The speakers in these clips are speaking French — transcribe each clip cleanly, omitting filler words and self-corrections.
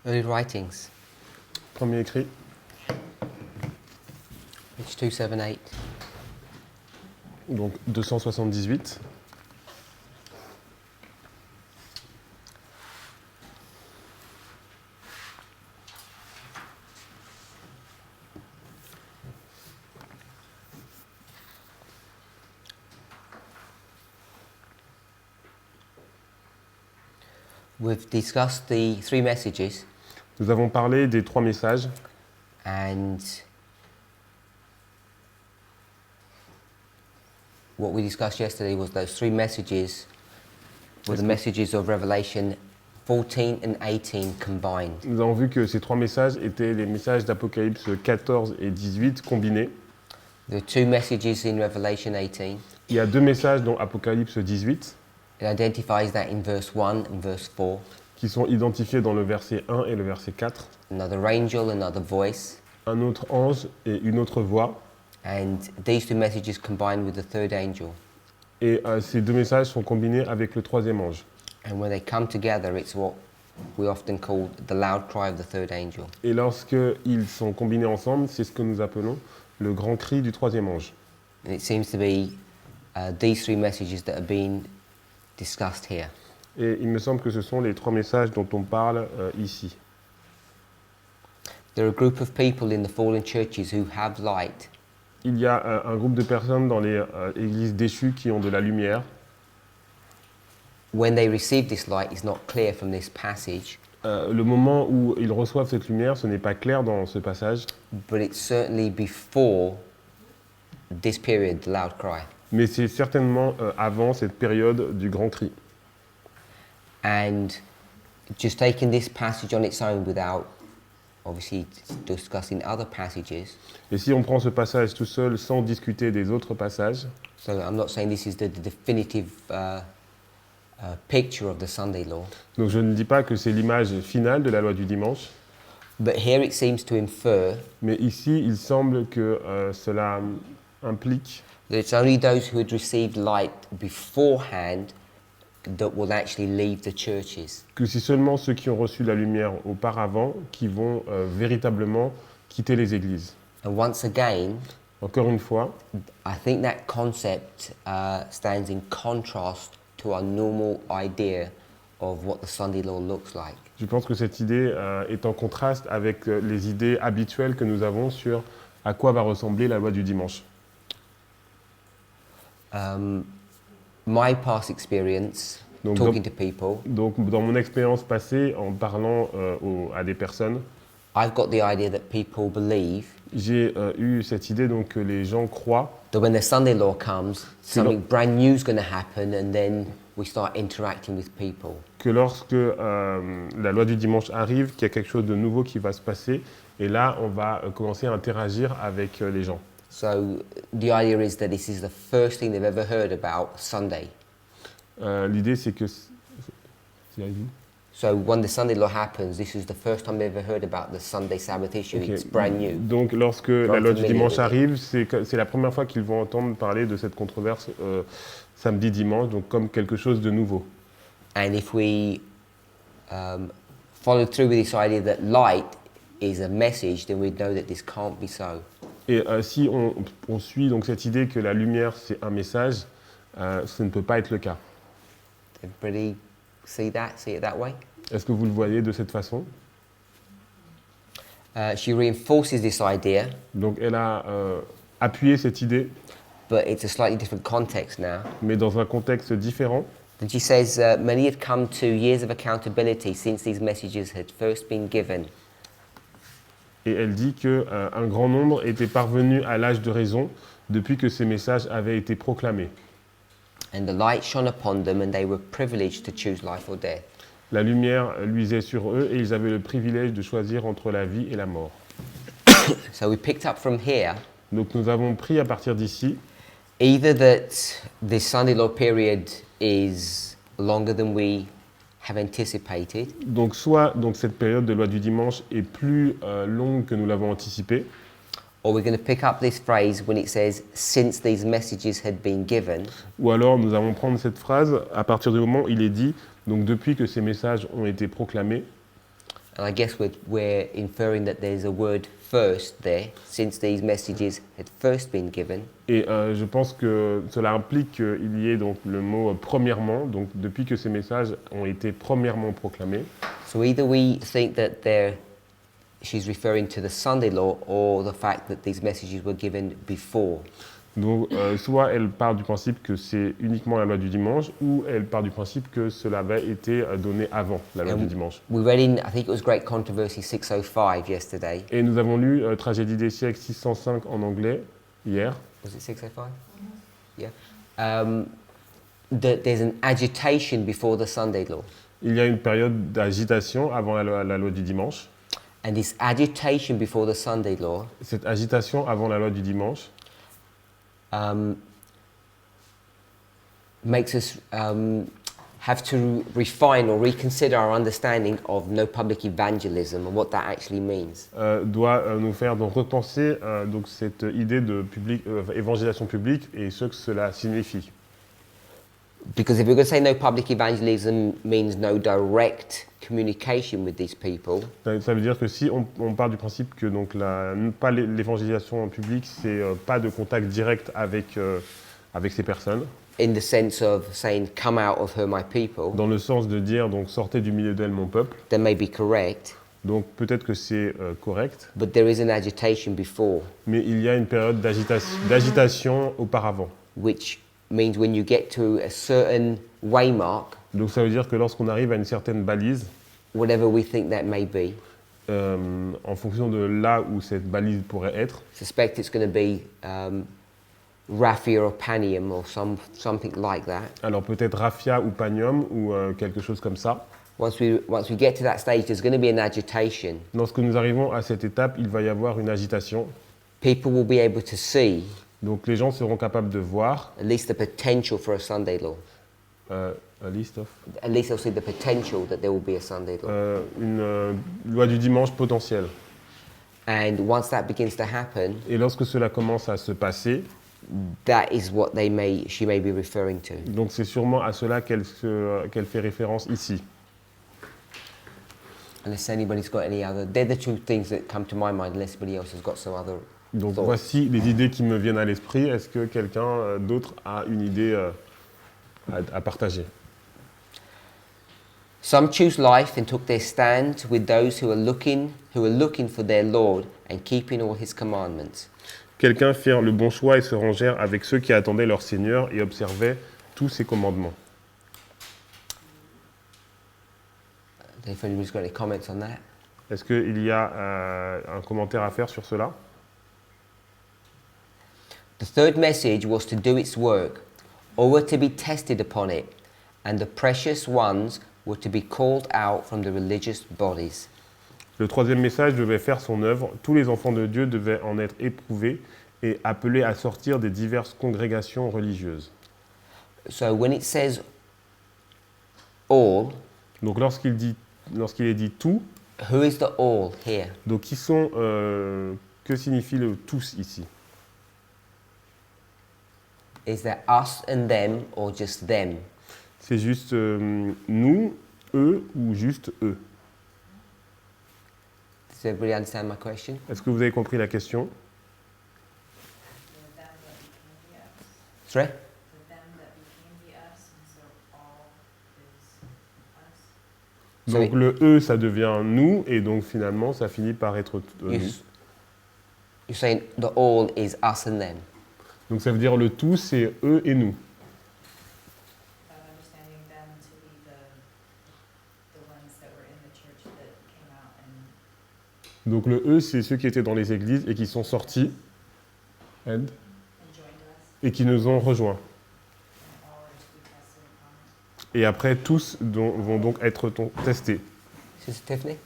Early writings, Premier écrit, page 278. donc 278. We've discussed the three messages, Nous avons parlé des 3 messages and what we discussed yesterday was those three messages were the messages of Revelation 14 and 18 combined. Nous avons vu que ces 3 messages étaient les messages d'Apocalypse 14 et 18 combinés. There are two messages in Revelation 18. Il y a 2 messages dans Apocalypse 18 It identifies that in verse 1 and verse 4. qui sont identifiés dans le verset 1 et le verset 4. Another angel, another voice. Un autre ange et une autre voix. And these two messages combined with the third angel. Et ces 2 messages sont combinés avec le 3e ange. And when they come together, it's what we often call the loud cry of the third angel. Et lorsqu'ils sont combinés ensemble, c'est ce que nous appelons le grand cri du 3e ange. And it seems to be these three messages that are being discussed here. Et il me semble que ce sont les 3 messages dont on parle ici. There are a group of people in the fallen churches who have light, Il y a un groupe de personnes dans les églises déchues qui ont de la lumière. when they receive this light is not clear from this passage, Le moment où ils reçoivent cette lumière, ce n'est pas clair dans ce passage, but it's certainly before this period, the loud cry. mais c'est certainement avant cette période du grand cri. And just taking this passage on its own without obviously discussing other passages, Et si on prend ce passage tout seul sans discuter des autres passages, so I'm not saying this is the definitive picture of the Sunday law, donc je ne dis pas que c'est l'image finale de la loi du dimanche, but here it seems to infer mais ici il semble que cela implique that it's only those who had received light beforehand that will actually leave the churches. que c'est seulement ceux qui ont reçu la lumière auparavant qui vont véritablement quitter les églises. And once again, Encore une fois, I think that concept stands in contrast to our normal idea of what the Sunday law looks like. je pense que cette idée est en contraste avec les idées habituelles que nous avons sur à quoi va ressembler la loi du dimanche. My past experience Donc, talking to people, Donc, dans mon expérience passée, en parlant à des personnes, I've got the idea that people believe j'ai eu cette idée donc, que les gens croient that when the Sunday law comes, something brand new is going to happen, and then we start interacting with people. que lorsque la loi du dimanche arrive, qu'il y a quelque chose de nouveau qui va se passer, et là, on va commencer à interagir avec les gens. So the idea is that this is the first thing they've ever heard about Sunday. L'idée, c'est que... So when the Sunday law happens, this is the first time they've ever heard about the Sunday Sabbath issue. Ok. It's brand new. Donc, lorsque la loi du familiar dimanche with it. arrive, c'est la première fois qu'ils vont entendre parler de cette controverse samedi-dimanche, donc comme quelque chose de nouveau. And if we follow through with this idea that light is a message, then we know that this can't be so. Et si on suit donc cette idée que la lumière, c'est un message, ce ne peut pas être le cas. Everybody see it that way? Est-ce que vous le voyez de cette façon? She reinforces this idea, Donc elle a appuyé cette idée, but it's a slightly different context now. mais dans un contexte différent. And she says, many had come to years of accountability since these messages had first been given. Et elle dit qu'un grand nombre était parvenu à l'âge de raison depuis que ces messages avaient été proclamés. And the light shone upon them, and they were privileged to choose life or death. La lumière luisait sur eux et ils avaient le privilège de choisir entre la vie et la mort. So we picked up from here Donc nous avons pris à partir d'ici, either that this Sunday law period is longer than we have anticipated, donc soit donc cette période de loi du dimanche est plus longue que nous l'avons anticipé, or we're going to pick up this phrase when it says, since these messages had been given, ou alors nous allons prendre cette phrase à partir du moment où il est dit, donc depuis que ces messages ont été proclamés, And I guess we're inferring that there's a word first there, since these messages had first been given. Et je pense que cela implique qu'il y ait donc le mot premièrement, donc depuis que ces messages ont été premièrement proclamés. So either we think that she's referring to the Sunday law or the fact that these messages were given before. Donc soit elle part du principe que c'est uniquement la loi du dimanche, ou elle part du principe que cela avait été donné avant la loi du dimanche. We read in, I think it was Great Controversy 605 yesterday. Et nous avons lu Tragédie des siècles 605 en anglais hier. Was it 605? Yeah. That there's an agitation before the Sunday law. Il y a une période d'agitation avant la loi du dimanche. And this agitation before the Sunday law Cette agitation avant la loi du dimanche makes us have to refine or reconsider our understanding of no public evangelism and what that actually means. doit nous faire donc repenser donc cette idée de évangélisation publique et ce que cela signifie. Because if we're going to say no public evangelism means no direct communication with these people, Ça veut dire que si on part du principe que donc pas l'évangélisation publique, c'est pas de contact direct avec ces personnes, in the sense of saying, come out of her, my people, dans le sens de dire donc sortez du milieu d'elle mon peuple, that may be correct, donc peut-être que c'est correct, but there is an agitation before, mais il y a une période d'agitation auparavant. which means when you get to a certain waymark, Donc ça veut dire que lorsqu'on arrive à une certaine balise, whatever we think that may be, en fonction de là où cette balise pourrait être, suspect it's going to be Raphia or Panium or something like that. alors peut-être raffia ou panium ou quelque chose comme ça. Once we get to that stage, there's going to be an agitation. Lorsque nous arrivons à cette étape, il va y avoir une agitation. People will be able to see Donc les gens seront capables de voir at least the potential for a Sunday law. a list of, At least they'll see the potential that there will be a Sunday law. une loi du dimanche potentielle. And once that begins to happen, Et lorsque cela commence à se passer, that is what she may be referring to. donc c'est sûrement à cela qu'elle fait référence ici. Unless anybody's got any other, they're the two things that come to my mind. Unless anybody else has got some other Donc thoughts. voici les idées qui me viennent à l'esprit. Est-ce que quelqu'un d'autre a une idée à partager? Some choose life and took their stand with those who are looking for their Lord and keeping all His commandments. Quelqu'un firent le bon choix et se rangèrent avec ceux qui attendaient leur Seigneur et observaient tous ses commandements. If anybody's got any comments on that? Est-ce qu'il y a un commentaire à faire sur cela? The third message was to do its work, all were to be tested upon it, and the precious ones were to be called out from the religious bodies. Le troisième message devait faire son œuvre. Tous les enfants de Dieu devaient en être éprouvés et appelés à sortir des diverses congrégations religieuses. So when it says all, Donc lorsqu'il est dit tout, who is the all here? donc que signifie le tous ici? Is that us and them or just them? C'est juste nous, eux ou juste eux? Does everybody understand my question? Est-ce que vous avez compris la question? Sorry? Donc le eux, ça devient nous, et donc finalement, ça finit par être nous. You're saying the all is us and them. Donc ça veut dire le tout, c'est eux et nous. Understanding them to be the ones that were in the church that came out and Donc le eux, c'est ceux qui étaient dans les églises et qui sont sortis joined us, et qui nous ont rejoints. and all are to be tested upon it. Et après, tous vont donc être testés. Sister Tiffany? I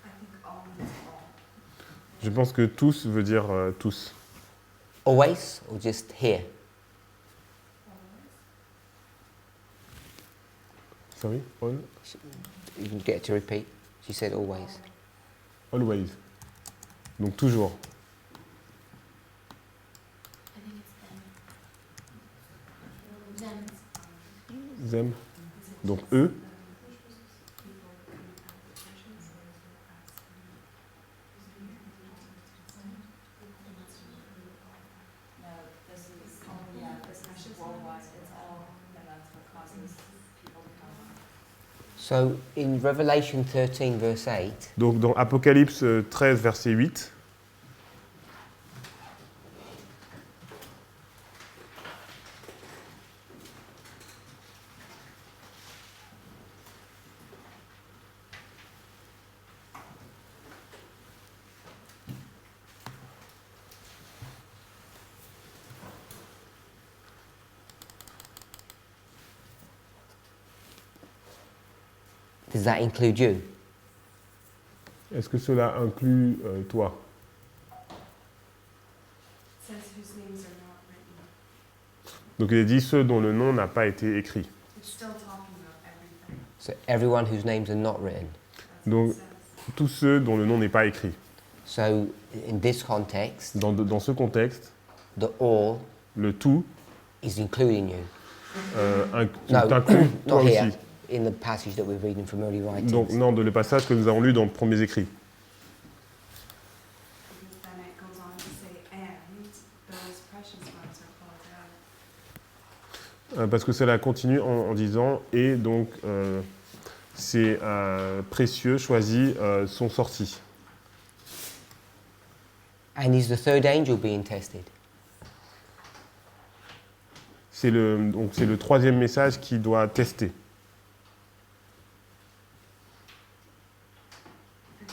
think all means all. Je pense que tous veut dire tous. Always or just here? Sorry? All? You can get her to repeat. She said always. Always. Donc toujours. I think it's them. Them. Donc eux. So in Revelation 13, verse 8, Donc dans Apocalypse 13, verset 8, does that include you? est-ce que cela inclut toi? It says whose names are not written. Donc il est dit ceux dont le nom n'a pas été écrit. It's still talking about everything. So everyone whose names are not written. That's Donc- what it says. Tous ceux dont le nom n'est pas écrit. So in this context, Dans ce contexte, the all le tout is including you. No, t'inclut toi not here, aussi. in the passage that we're reading from early writings. Donc non, le passage que nous avons lu dans les premiers écrits. Because then it goes on to say, and those precious ones are called out. Parce que cela continue en disant et donc ces précieux choisis sont sortis. And is the third angel being tested? C'est le troisième message qui doit tester. It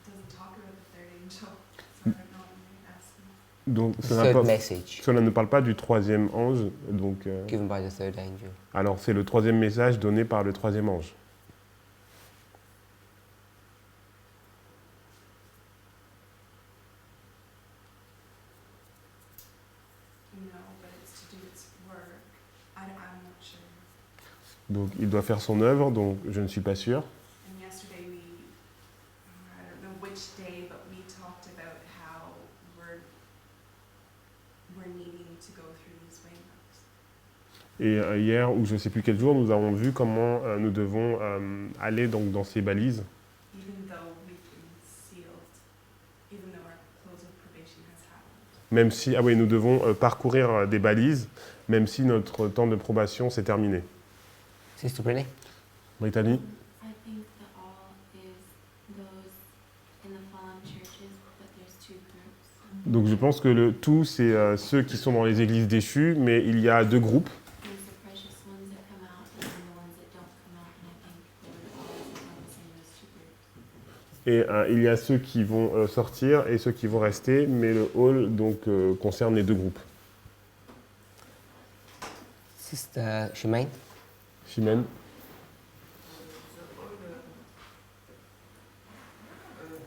doesn't talk about the third angel, so I don't know what you're asking. Donc The cela, third message cela ne parle pas du troisième ange. Donc, given by the third angel. alors c'est le troisième message donné par le troisième ange. No, but it's to do its work. I'm not sure. Donc il doit faire son œuvre, donc je ne suis pas sûr. And yesterday I don't know which day, but we talked about how we're needing to go through these waymarks. Et hier, ou je ne sais plus quel jour, nous avons vu comment nous devons aller donc, dans ces balises. Even though we've been sealed, even though our close of probation has happened. Même si, ah oui, nous devons parcourir des balises, même si notre temps de probation s'est terminé. Sister Brittany? Brittany? I think the all is those in the fallen churches, but there's two groups. Donc je pense que le tout, c'est ceux qui sont dans les églises déchues, mais il y a deux groupes. There's the precious ones that come out and then the ones that don't come out, and I think the all is encompassing those two groups. Et il y a ceux qui vont sortir et ceux qui vont rester, mais le hall donc, concerne les deux groupes. Sister Shemaine? Chimène?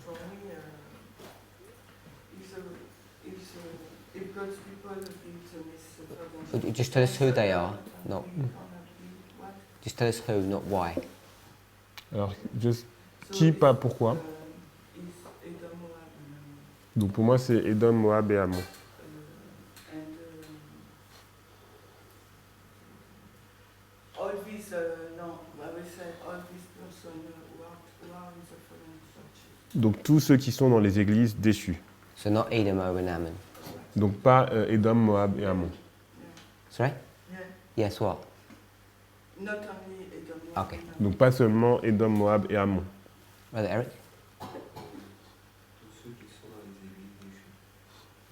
For me, if God's people Would you just tell us who they are? No. Just tell us who, not why. Alors, qui, pas pourquoi. Donc pour moi, c'est Édom, Moab et Ammon. All these, no, I will say all these persons who are in the fallen churches. Donc tous ceux qui sont dans les églises déchues. So not Edom, Moab, and Ammon. Donc pas Édom, Moab et Ammon. Sorry? Yeah. Yes, what? Not only Edom, Moab, Okay. and Ammon. Donc pas seulement Édom, Moab et Ammon. Brother Eric?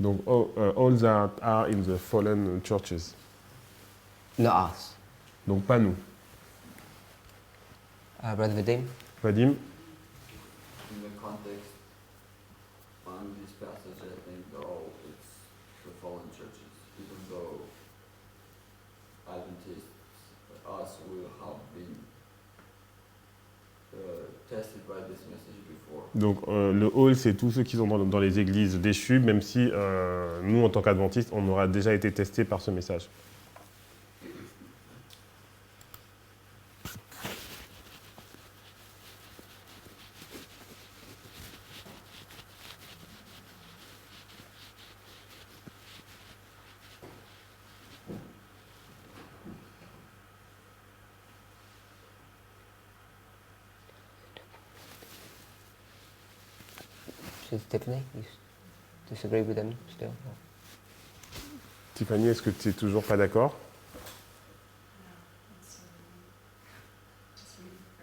Donc all that are in the fallen churches. Not us. Donc pas nous. Brother Vadim? Vadim? In the context on this passage, I think though it's the fallen churches, even though Adventists, us, will have been tested by this message before. Donc le hall, c'est tous ceux qui sont dans les églises déchues, même si nous, en tant qu'adventistes, on aura déjà été testés par ce message. Sister Tiffany? You disagree with them still? Tiffany, est-ce que tu n'es toujours pas d'accord? No, it's just reading.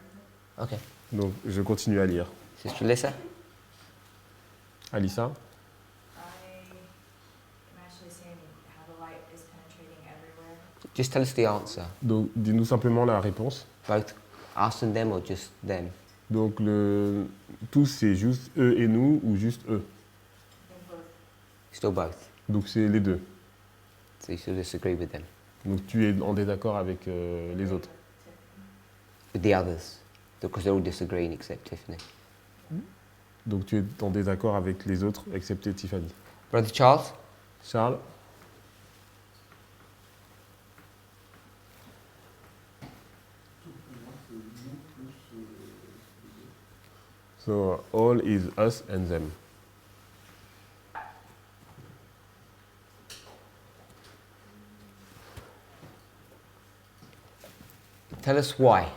Okay. Donc je continue à lire. Sister Lisa? Alissa? I am actually saying how the light is penetrating everywhere. Just tell us the answer. Donc dis-nous simplement la réponse. Both us and them or just them? Donc tous c'est juste eux et nous ou juste eux. I think both. Still both. Donc c'est les deux. So you still disagree with them? Donc tu es en désaccord avec les autres. With the others? Because they're all disagreeing except Tiffany. Donc tu es en désaccord avec les autres excepté Tiffany. Brother Charles? Charles? So all is us and them. Tell us why.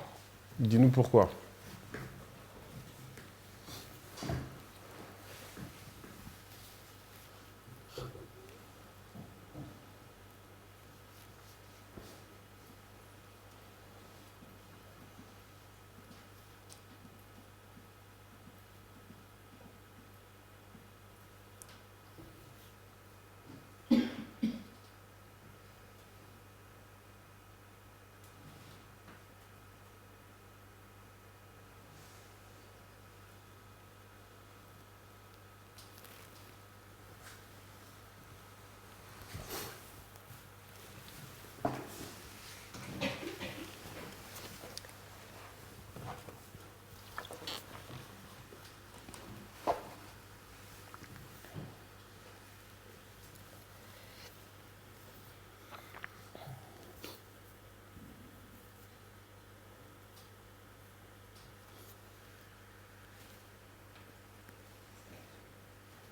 Dis-nous pourquoi.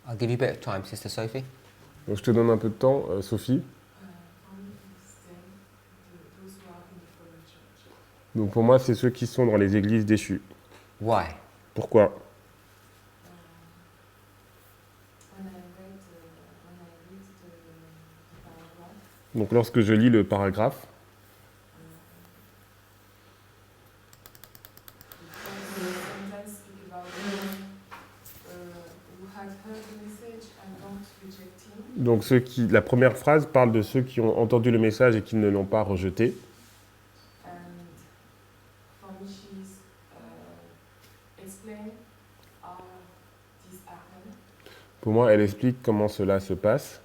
I'll give you a bit of time, Sister Sophie. Donc je te donne un peu de temps, Sophie. Donc pour moi, c'est ceux qui sont dans les églises déchues. Why? Pourquoi? Donc lorsque je lis le paragraphe, donc la première phrase parle de ceux qui ont entendu le message et qui ne l'ont pas rejeté. Pour moi, elle explique comment cela se passe.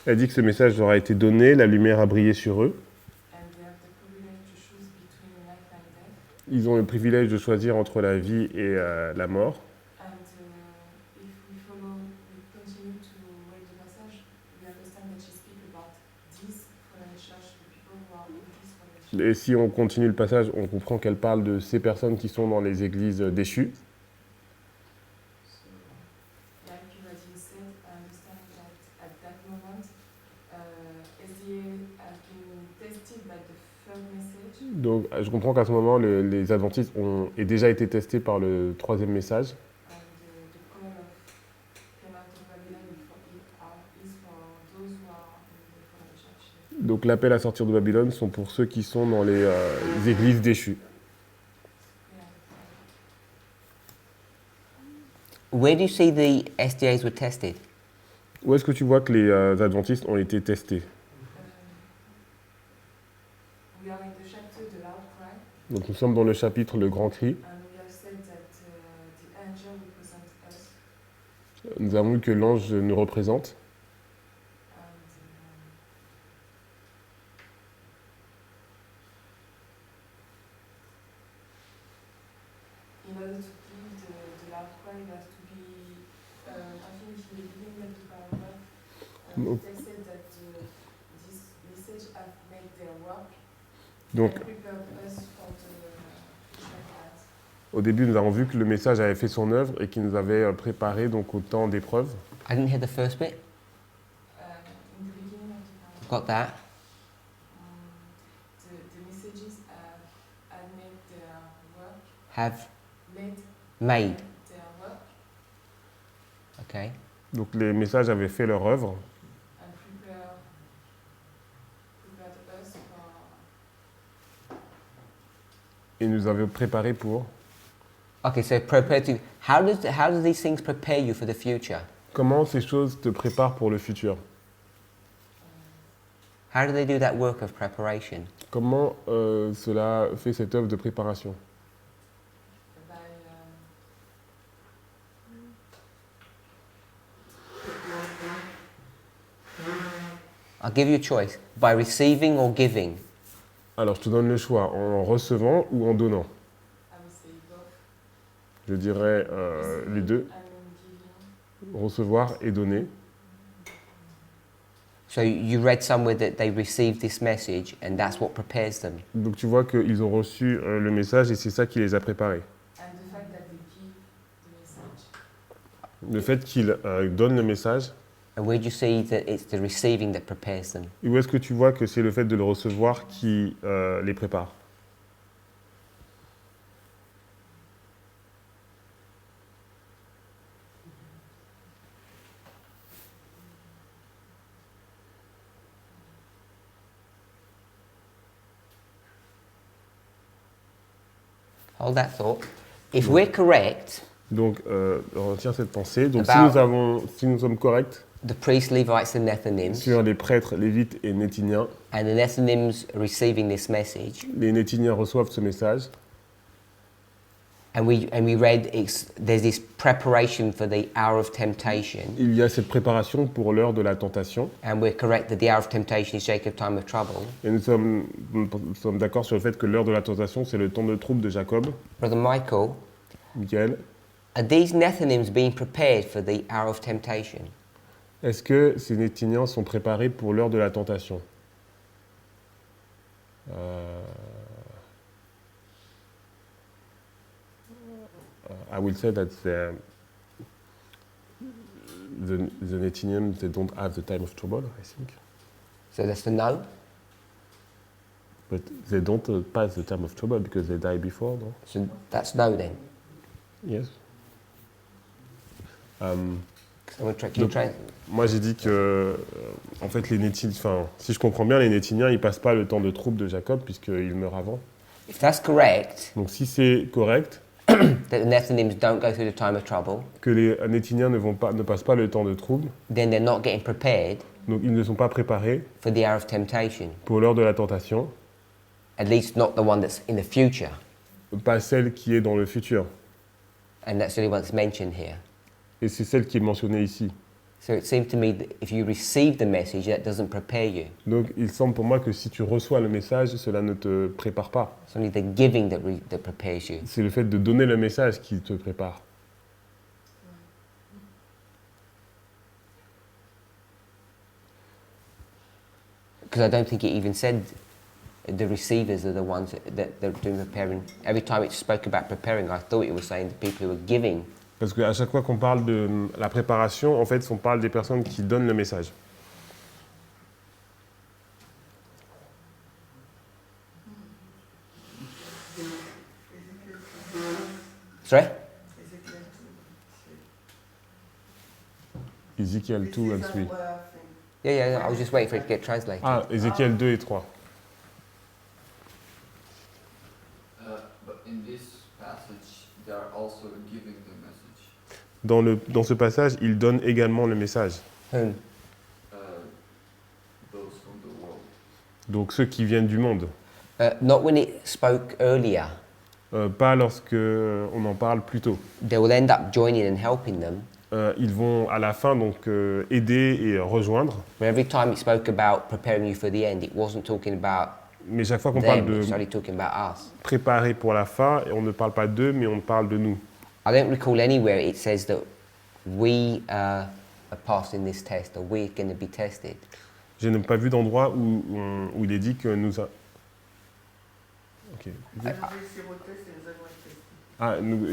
Elle dit que ce message leur a été donné, la lumière a brillé sur eux. Ils ont le privilège de choisir entre la vie et la mort. Et si on continue le passage, on comprend qu'elle parle de ces personnes qui sont dans les églises déchues. Donc je comprends qu'à ce moment, les adventistes ont déjà été testés par le troisième message. Donc l'appel à sortir de Babylone sont pour ceux qui sont dans les églises déchues. Where do you see the SDAs were tested? Où est-ce que tu vois que les adventistes ont été testés? Donc nous sommes dans le chapitre Le Grand Cri. Nous avons vu que l'ange nous représente. Donc, au début, nous avons vu que le message avait fait son œuvre et qu'il nous avait préparé donc au temps d'épreuve. I didn't hear the first bit. Got that. Have made. Okay? Donc les messages avaient fait leur œuvre and prepared us for et nous avaient préparé pour. Okay, so prepare to. How do these things prepare you for the future? Comment ces choses te préparent pour le futur? How do they do that work of preparation? Comment cela fait cette œuvre de préparation? by I'll give you a choice. By receiving or giving? Alors je te donne le choix, en recevant ou en donnant. I would say both. Je dirais les deux, And giving. recevoir et donner. So you read somewhere that they received this message and that's what prepares them. Donc tu vois qu'ils ont reçu le message et c'est ça qui les a préparés. And the fact that they give the message. Le fait qu'ils donnent le message. And where do you see that it's the receiving that prepares them? Et où est-ce que tu vois que c'est le fait de le recevoir qui les prépare? Hold that thought. If we're correct, Donc retiens cette pensée. Donc About- si nous sommes corrects the priests, Levites and Nethinims, sur les prêtres, lévites et nétiniens, and the Nethinims receiving this message, les nétiniens reçoivent ce message. and we read there's this preparation for the hour of temptation, Il y a cette préparation pour l'heure de la tentation. and we're correct that the hour of temptation is Jacob's time of trouble. Et nous sommes d'accord sur le fait que l'heure de la tentation, c'est le temps de trouble de Jacob. Brother Michael, Michael, are these Nethinims being prepared for the hour of temptation? est-ce que ces nétiniens sont préparés pour l'heure de la tentation? I will say that the Netinians, they don't have the time of trouble, I think. So that's the no. But they don't pass the time of trouble because they die before, no? So that's no then. Yes. Someone can you Donc, translate? moi j'ai dit que, en fait, les Nétiniens, enfin, si je comprends bien, les Nétiniens, ils passent pas le temps de trouble de Jacob puisqu'il meurt avant. If that's correct, Donc si c'est correct, that the Nethinims don't go through the time of trouble, que les Nétiniens ne passent pas le temps de trouble, then they're not getting prepared donc ils ne sont pas préparés for the hour of temptation. pour l'heure de la tentation, At least not the one that's in the future. pas celle qui est dans le futur. And that's the only one that's mentioned here. Et c'est celle qui est mentionnée ici. So it seems to me that if you receive the message, that doesn't prepare you. Donc il semble pour moi que si tu reçois le message, cela ne te prépare pas. It's only the giving that prepares you. C'est le fait de donner le message qui te prépare. Because I don't think it even said the receivers are the ones that they're doing preparing. Every time it spoke about preparing, I thought it was saying the people who were giving. Parce qu'à chaque fois qu'on parle de la préparation, en fait, on parle des personnes qui donnent le message. Sorry? Ezekiel 2 and 3. Yeah, I was just waiting for it to get translated. Ah, Ézéchiel 2 et 3. But in this passage, they are also giving the message. Dans ce passage, il donne également le message. Whom? Those from the world. Donc ceux qui viennent du monde. Not when it spoke earlier. Pas lorsque on en parle plus tôt. They will end up joining and helping them. Ils vont à la fin donc aider et rejoindre. But every time it spoke about preparing you for the end, it wasn't talking about Mais chaque fois qu'on parle them, de it's only talking about us. préparer pour la fin, on ne parle pas d'eux, mais on parle de nous. I don't recall anywhere it says that we are passing this test or we're going to be tested. Je n'ai pas vu d'endroit où il est dit que nous... Ok.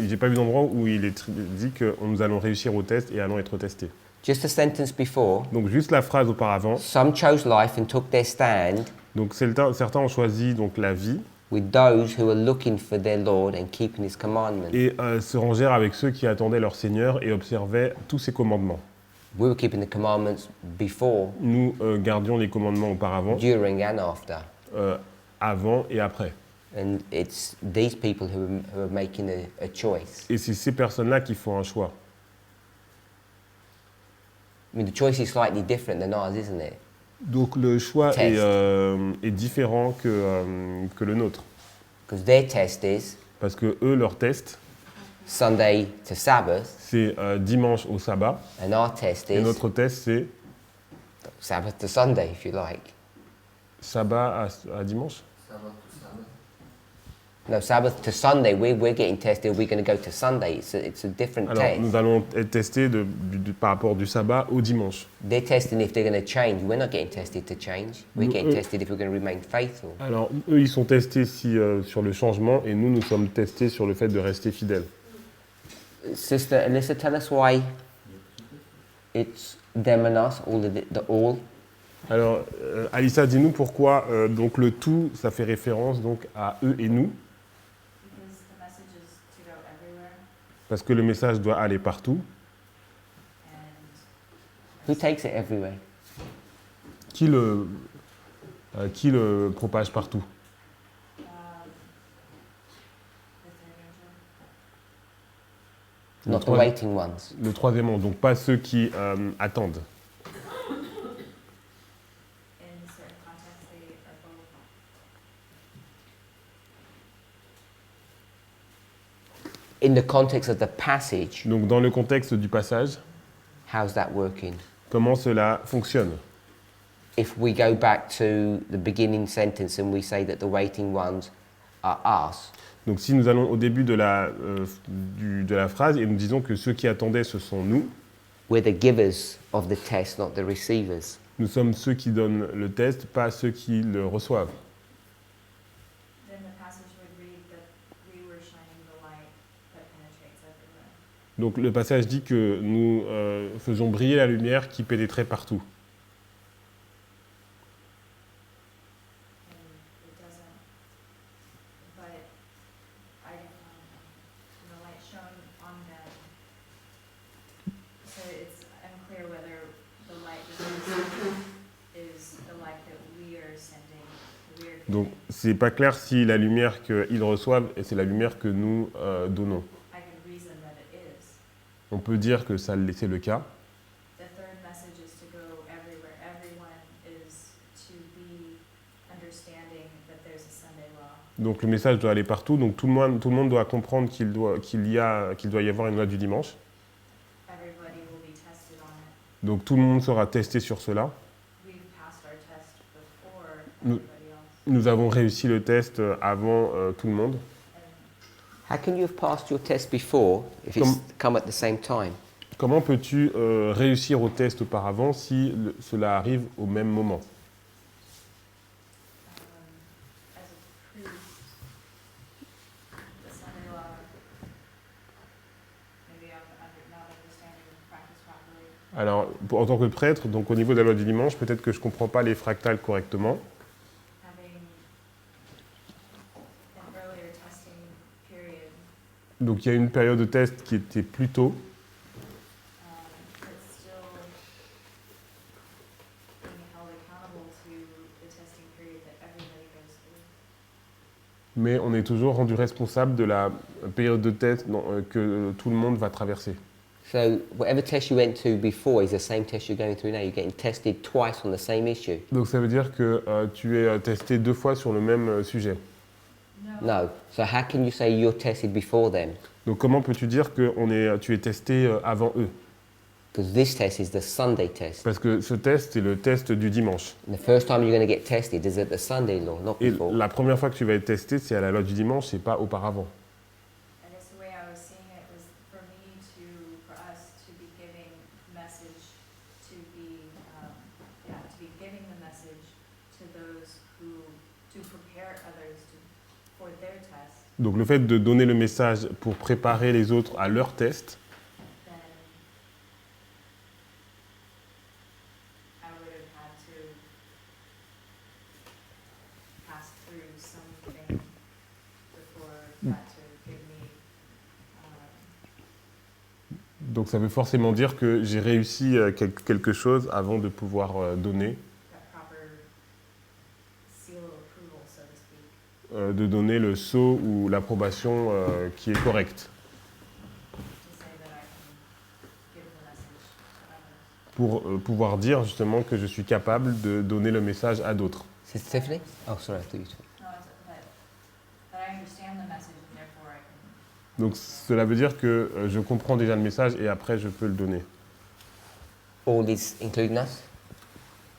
J'ai pas vu d'endroit où il est dit que nous allons réussir au test et allons être testés. Just a sentence before, Donc juste la phrase auparavant. some chose life and took their stand Donc certains ont choisi donc la vie with those who are looking for their Lord and keeping His commandments. et se rangèrent avec ceux qui attendaient leur Seigneur et observaient tous ses commandements. We were keeping the commandments before, Nous gardions les commandements auparavant, during, and after. avant et après. And it's these people who are making a choice. Et c'est ces personnes-là qui font un choix. I mean, the choice is slightly different than ours, isn't it? Donc le choix Test. est différent que le nôtre. Because their test is Parce que eux, leur test, Sunday to Sabbath, c'est dimanche au sabbat. and our test Et is notre test, c'est Sabbath to Sunday, if you like. sabbat à dimanche. Sabbath to Sabbath. No, Sabbath to Sunday, we're getting tested. We're going to go to Sunday. It's a different Alors, test. nous allons être testés par rapport du sabbat au dimanche. They're testing if they're going to change. We're not getting tested to change. We're No, getting tested if we're going to remain faithful. Alors, eux, ils sont testés sur le changement et nous, nous sommes testés sur le fait de rester fidèles. Sister Alyssa, tell us why it's them and us, all the all. Alors, Alissa, dis-nous pourquoi donc le tout, ça fait référence donc à eux et nous, Because the message is to go everywhere, parce que le message doit aller partout. and Who takes it everywhere? Qui le propage partout? the third angel, Not the Troisième- waiting ones. Le troisième monde, donc pas ceux qui attendent. in certain contexts, they are both. In the context of the passage, Donc dans le contexte du passage, how's that working? comment cela fonctionne? If we go back to the beginning sentence and we say that the waiting ones are us, Donc si nous allons au début de la phrase et nous disons que ceux qui attendaient, ce sont nous, we're the givers of the test, not the receivers. nous sommes ceux qui donnent le test, pas ceux qui le reçoivent. Then the passage would read that we were shining the light that penetrates everywhere. Donc le passage dit que nous faisons briller la lumière qui pénétrait partout. And it doesn't, but the light shone on them. So it's unclear whether the light that they're sending is the light that we are sending, we are Donc giving. c'est pas clair si la lumière qu'ils reçoivent, et c'est la lumière que nous donnons. I can reason that it is. On peut dire que c'est le cas. The third message is to go everywhere. Everyone is to be understanding that there's a Sunday law. Donc le message doit aller partout, donc tout le monde doit comprendre qu'il doit y avoir une loi du dimanche. Everybody will be tested on it. Donc tout le monde sera testé sur cela. We've passed our test before Nous- everybody else. Nous avons réussi le test avant tout le monde. And How can you have passed your test before if it's come at the same time? Comment peux-tu réussir au test auparavant si cela arrive au même moment? as a priest, the Sunday law, maybe I'm not understanding the practice properly. Alors, en tant que prêtre, donc au niveau de la loi du dimanche, peut-être que je ne comprends pas les fractales correctement. Having an earlier testing period, Donc il y a une période de test qui était plus tôt, but still being held accountable to the testing period that everybody goes through. mais on est toujours rendu responsable de la période de test que tout le monde va traverser. So whatever test you went to before is the same test you're going through now. You're getting tested twice on the same issue. Donc ça veut dire que tu es testé 2 fois sur le même sujet. No. So how can you say you're tested before them? Donc comment peux-tu dire que tu es testé avant eux? Because this test is the Sunday test. Parce que ce test, c'est le test du dimanche. And the first time you're going to get tested is at the Sunday law, not Et before. la première fois que tu vas être testé, c'est à la loi du dimanche, c'est pas auparavant. I guess the way I was seeing it was for us to be giving message, to be giving the message to those to prepare others for their test, Donc le fait de donner le message pour préparer les autres à leur test, then I would have had to pass through something Donc ça veut forcément dire que j'ai réussi quelque chose avant de pouvoir donner, that proper seal of approval, so to speak, de donner le sceau ou l'approbation qui est correcte, to say that I can give the message to others. pour pouvoir dire justement que je suis capable de donner le message à d'autres. Sister Tiffany? Oh, sorry, I thought you were No, it's that I understand the message and therefore I can. Donc cela veut dire que je comprends déjà le message et après je peux le donner. all these including us?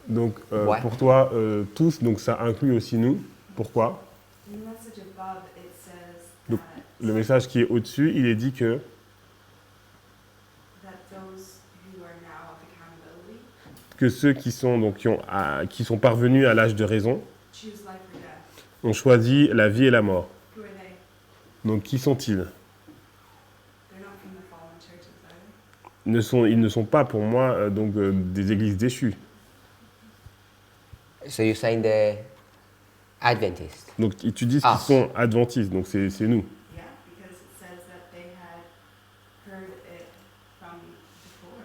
Donc Ouais. pour toi, tous, donc ça inclut aussi nous. Pourquoi? In the message above, it says Donc, that, Le message qui est au-dessus, il est dit que that those who are now of accountability ceux qui sont, donc, qui sont parvenus à l'âge de raison choose life or death. ont choisi la vie et la mort. Who are they? Donc qui sont-ils? They're not from the fallen churches, are they? Ils ne sont pas pour moi des églises déchues. So you're saying they're Adventists? Donc tu dis Ah. qu'ils sont adventistes, donc c'est nous. Yeah, because it says that they had heard it from before.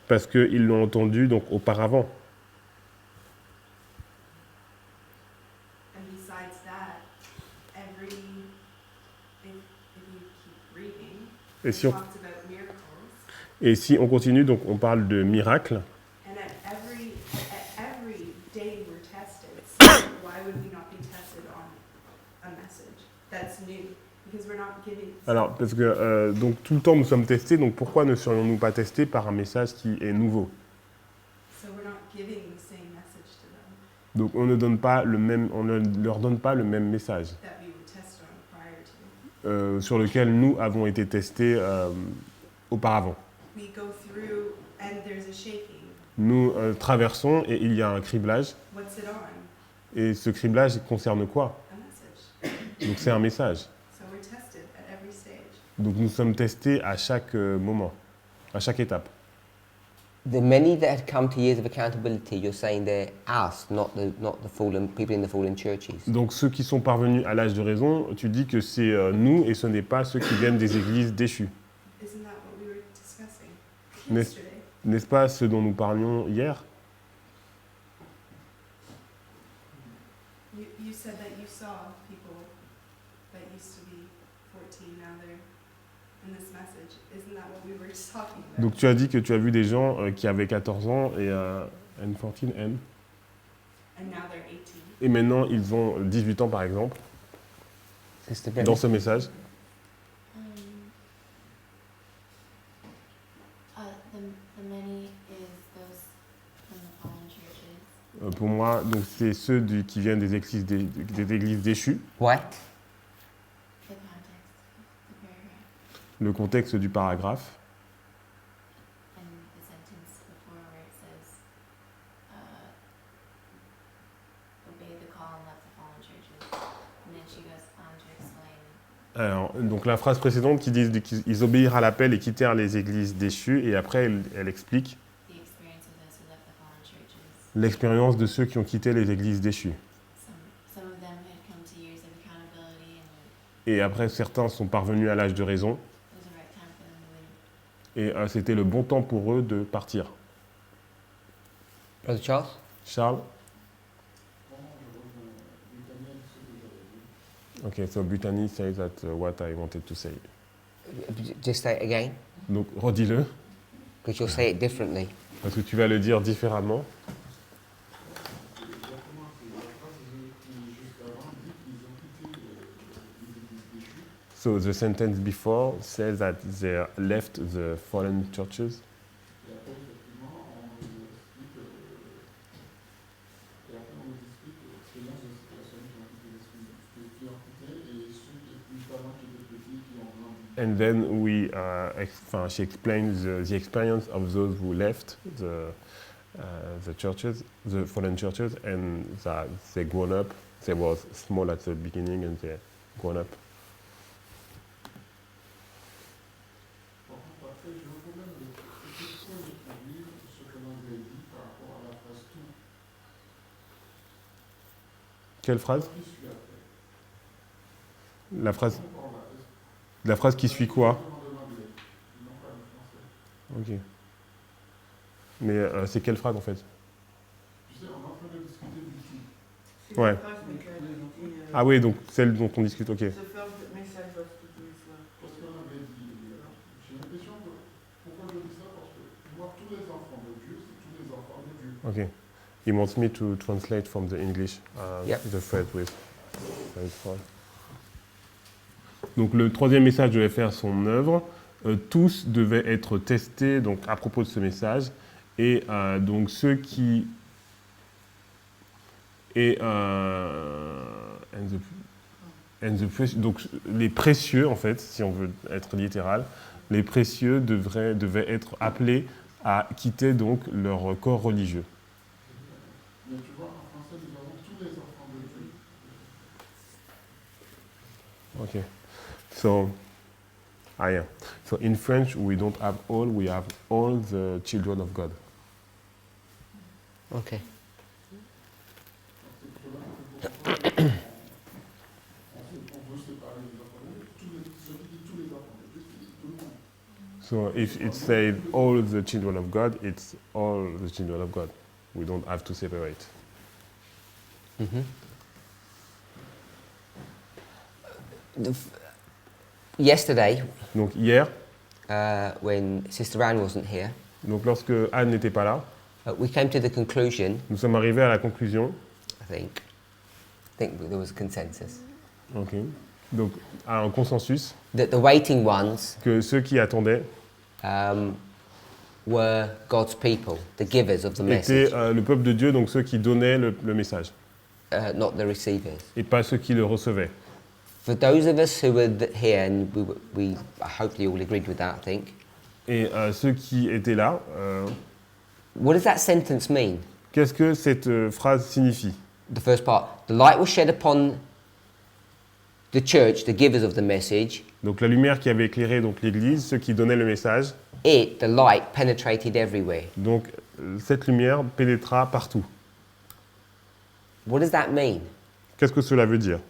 Parce qu'ils l'ont entendu donc auparavant. And besides that, if you keep reading, Et it si on, talks about miracles. et si on continue, donc on parle de miracles. And at every day we're tested. So why would we not be tested on a message that's new? Because we're not giving. Alors, parce que donc tout le temps nous sommes testés, donc pourquoi ne serions-nous pas testés par un message qui est nouveau? So we're not giving the same message to them Donc on ne leur donne pas le même message that we were tested on prior to. sur lequel nous avons été testés auparavant. We go through and there's a shaking. Nous traversons et il y a un criblage. What's it on? Et ce criblage concerne quoi? A message. Donc c'est un message. So we're tested at every stage. Donc nous sommes testés à chaque moment, à chaque étape. The many that had come to years of accountability, you're saying they're us, not the fallen people in the fallen churches. Donc ceux qui sont parvenus à l'âge de raison, tu dis que c'est nous et ce n'est pas ceux qui viennent des églises déchues. Isn't that what we were discussing N'est- yesterday? N'est-ce pas ce dont nous parlions hier? You said that you saw people that used to be 14, now they're in this message. Isn't that what we were just talking about? Donc tu as dit que tu as vu des gens qui avaient 14 ans et N14, N, And now they're 18. et maintenant ils ont 18 ans par exemple, Sister dans Debbie? ce message. The many is those from the fallen churches. Pour moi, donc c'est ceux qui viennent des églises déchues. What? The context, the paragraph, Le contexte du paragraphe. and the sentence before where it says, obey the call and left the fallen churches. And then she goes on to explain Alors, donc la phrase précédente qui dit qu'ils obéirent à l'appel et quittèrent les églises déchues, et après elle explique the experience of those who left the fallen churches. l'expérience de ceux qui ont quitté les églises déchues. Some of them had come to years of accountability, and Et après certains sont parvenus à l'âge de raison, it was the right time for them to leave. et c'était le bon temps pour eux de partir. Brother Charles? Charles? Okay, so Bethany says that what I wanted to say. Just say it again, Donc redis-le, because you'll say it differently. parce que tu vas le dire différemment. So the sentence before says that they left the fallen churches. And then she explains the experience of those who left the churches, the fallen churches, and that they grown up. They was small at the beginning and they grown up. Par contre, après, j'ai un problème avec ce point de lire ce que l'anglais dit par rapport à la phrase tout. Quelle phrase? Qui suit après? La phrase, On parle là. la phrase qui suit quoi? Demande de l'anglais, non pas le français. Ok. Mais c'est quelle phrase en fait? Tu sais, on est en train de discuter du tout. C'est Ouais. la phrase qui a dit, Ah oui, donc celle dont on discute, ok. The first message was to do his work. Parce qu'on avait dit, j'ai l'impression que, pourquoi je dis ça? Parce que moi, tous les enfants de Dieu, c'est tous les enfants de Dieu. Ok. He wants me to translate from the English Yep. the phrase with. Donc le troisième message devait faire son œuvre. Tous devaient être testés donc, à propos de ce message. Et donc ceux qui... Et, donc les précieux, en fait, si on veut être littéral, les précieux devaient être appelés à quitter donc leur corps religieux. Mais tu vois, en français, nous avons tous les enfants de Dieu. Okay. So, yeah. So in French, we don't have all, we have all the children of God. Okay. On veut séparer les enfants de Dieu. Ceux qui disent tous les enfants de Dieu, c'est tout le monde. So if it said all the children of God, it's all the children of God. We don't have to separate. Mhm. Yesterday, Donc hier, when Sister Anne wasn't here, donc lorsque Anne n'était pas là, we came to the conclusion, nous sommes arrivés à la conclusion, I think there was a consensus, okay, donc à un consensus, that the waiting ones que ceux qui attendaient were God's people, the givers of the étaient message, le peuple de Dieu, donc ceux qui donnaient le message, not the receivers. et pas ceux qui le recevaient. For those of us who were here, and we hopefully all agreed with that, I think. Et ceux qui étaient là, What does that sentence mean? qu'est-ce que cette phrase signifie? The first part, the light was shed upon the church, the givers of the message. Donc la lumière qui avait éclairé donc l'Église, ceux qui donnaient le message, The light penetrated everywhere. donc cette lumière pénétra partout. What does that mean? Qu'est-ce que cela veut dire?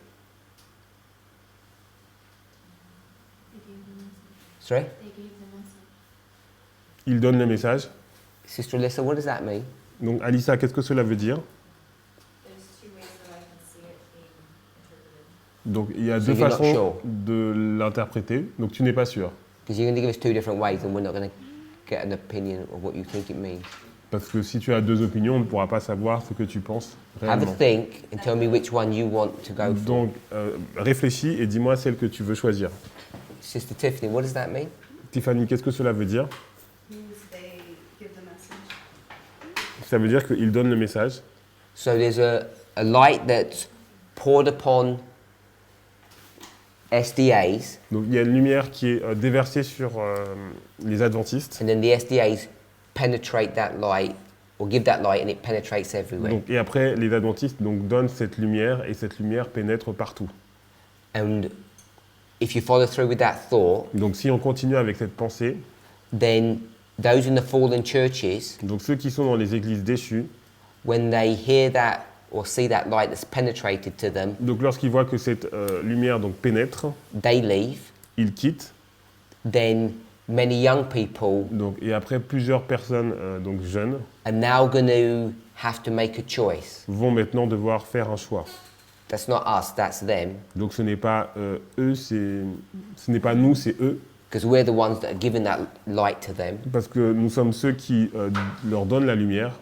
They gave the message. Sorry? They gave the message. Il donne le message. Sister Alyssa, what does that mean? Donc Alissa, qu'est-ce que cela veut dire? There's two ways that I can see it being interpreted. Donc il y a So deux you're not façons sure? de l'interpréter, donc tu n'es pas sûr. Because you're going to give us two different ways and we're not going to get an opinion of what you think it means. Parce que si tu as deux opinions, on ne pourra pas savoir ce que tu penses Have a réellement. think and tell me which one you want to go for. Donc réfléchis et dis-moi celle que tu veux choisir. Sister Tiffany, what does that mean? Tiffany, qu'est-ce que cela veut dire? Means they give the message. Ça veut dire qu'il donne le message. So there's a light that's poured upon SDAs, Donc il y a une lumière qui est déversée sur les adventistes. and then the SDAs penetrate that light or give that light and it penetrates everywhere. Donc, et après, les adventistes donc, donnent cette lumière et cette lumière pénètre partout. And if you follow through with that thought, Donc si on continue avec cette pensée, then those in the fallen churches, donc ceux qui sont dans les églises déchues, when they hear that or see that light that's penetrated to them, donc lorsqu'ils voient que cette lumière donc, pénètre, they leave. ils quittent. Then many young people Donc, et après, plusieurs personnes donc, jeunes are now going to have to make a choice. vont maintenant devoir faire un choix. That's not us, that's them. Donc ce n'est pas eux, ce n'est pas nous, c'est eux. Because we're the ones that are giving that light to them. Parce que nous sommes ceux qui leur donnent la lumière.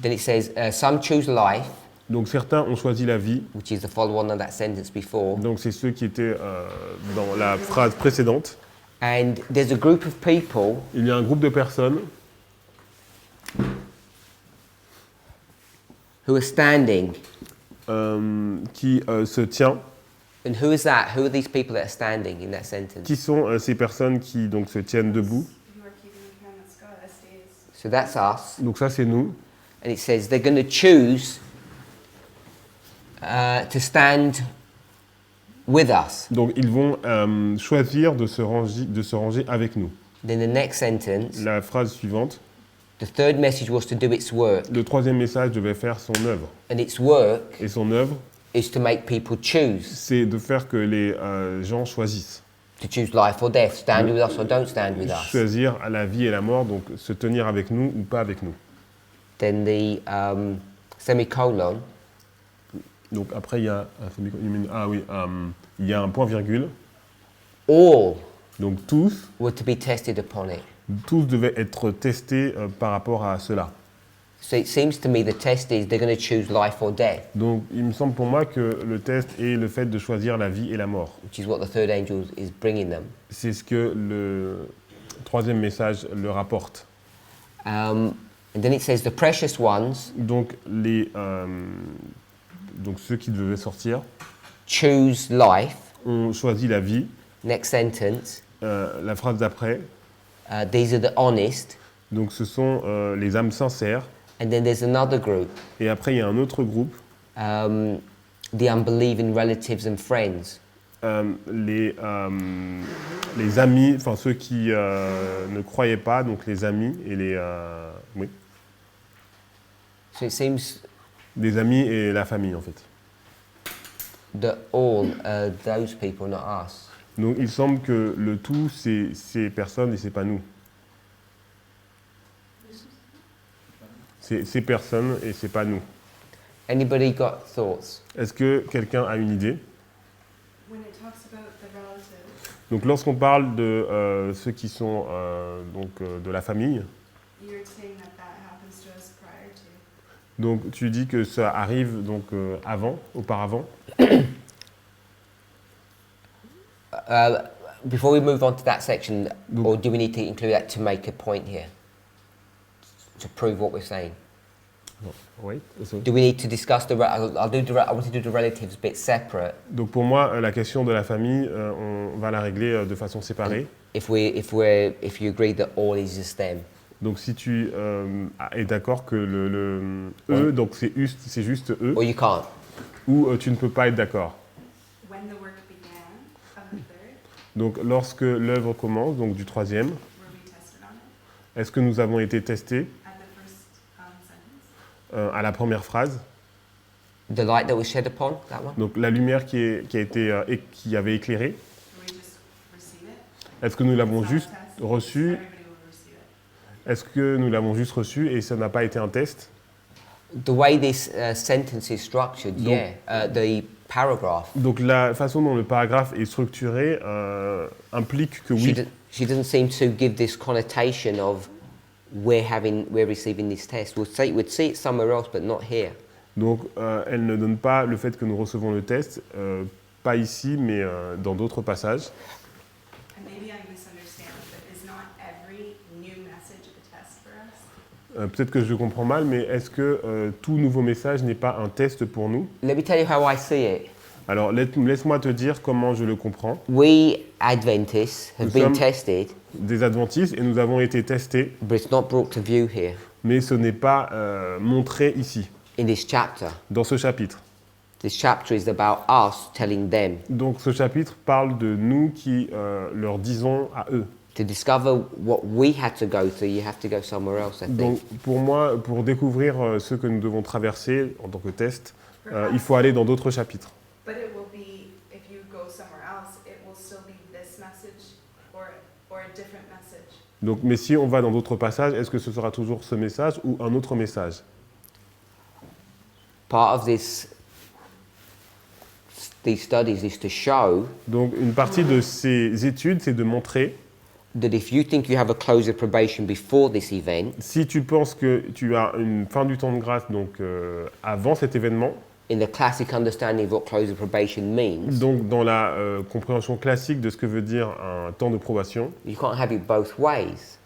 Then it says, some choose life, Donc certains ont choisi la vie. which is the follow-on of that sentence before. Donc c'est ceux qui étaient dans la phrase précédente. And there's a group of people Il y a un groupe de personnes who are standing. qui se tient. And who is that? Who are these people that are standing in that sentence? Qui sont ces personnes qui donc, se tiennent debout? Who are keeping the commandments, God, SDAs. So that's us. Donc ça c'est nous. And it says they're going to choose to stand with us. Donc ils vont choisir de se ranger avec nous. Then the next sentence, La phrase suivante. the third message was to do its work. Le troisième message devait faire son œuvre. And its work Et son œuvre, is to make people choose. c'est de faire que les gens choisissent. To choose life or death, stand with us or don't stand with us. Choisir la vie et la mort, donc se tenir avec nous ou pas avec nous. Then the semicolon Donc après, il y a il y a un point virgule. all Donc tous were to be tested upon it. devaient être testés par rapport à cela. So it seems to me the test is they're going to choose life or death, Donc il me semble pour moi que le test est le fait de choisir la vie et la mort. which is what the third angel is bringing them. C'est ce que le troisième message leur apporte. And then it says the precious ones Donc donc ceux qui devaient sortir choose life. ont choisi la vie. Next sentence, La phrase d'après, these are the honest. donc ce sont les âmes sincères. And then there's another group, Et après, il y a un autre groupe, the unbelieving relatives and friends. les amis, enfin ceux qui ne croyaient pas, donc les amis et oui, So it seems les amis et la famille en fait. that all those people, not us. Donc il semble que le tout, c'est ces personnes et c'est pas nous. C'est ces personnes et c'est pas nous. Anybody got thoughts? Est-ce que quelqu'un a une idée? When it talks about the relatives, Donc lorsqu'on parle de ceux qui sont de la famille, you're saying that that happens to us prior to. donc tu dis que ça arrive donc auparavant. Before we move on to that section, Donc- or do we need to include that to make a point here? To prove what we're saying? Oui. Do we need to discuss the? I want to do the relatives bit separate. Donc pour moi, la question de la famille, on va la régler de façon séparée. If you agree that all is just them. Donc si tu es d'accord que eux, donc c'est juste eux, Or you can't. ou tu ne peux pas être d'accord. When the work began of the third, Donc lorsque l'œuvre commence, donc du troisième, were we tested on it est-ce que nous avons été testés at the first sentence? à la première phrase? The light that was shed upon that one. Donc la lumière qui avait éclairé, Do we just receive it? est-ce que nous l'avons It's not a juste test. reçu? Everybody will receive it. Est-ce que nous l'avons juste reçu et ça n'a pas été un test? The way this sentence is structured, Donc- yeah. The paragraph. Donc la façon dont le paragraphe est structuré implique que oui. She doesn't seem to give this connotation of we're receiving this test. We'd see it somewhere else, but not here. Donc elle ne donne pas le fait que nous recevons le test, pas ici, mais dans d'autres passages. And maybe I misunderstand, but is not every new message a test for us? Peut-être que je comprends mal, mais est-ce que tout nouveau message n'est pas un test pour nous? Let me tell you how I see it. Alors laisse-moi te dire comment je le comprends. We Adventists have Nous been sommes- tested, Des adventistes, et nous avons été testés, but it's not brought to view here mais ce n'est pas montré ici, in this chapter. dans ce chapitre. This chapter is about us telling them. Donc ce chapitre parle de nous qui leur disons à eux. To discover what we had to go through, you have to go somewhere else, I think. Donc pour moi, pour découvrir ce que nous devons traverser en tant que test, il faut aller dans d'autres chapitres. But it will be, if you go somewhere else, it will still be this message or a different message. Donc, mais si on va dans d'autres passages, est-ce que ce sera toujours ce message ou un autre message? Part of these studies is to show Donc une partie de ces études, c'est de montrer, that if you think you have a close of probation before this event, si tu penses que tu as une fin du temps de grâce donc avant cet événement, in the classic understanding of what close of probation means, donc dans la compréhension classique de ce que veut dire un temps de probation, you can't have it both ways.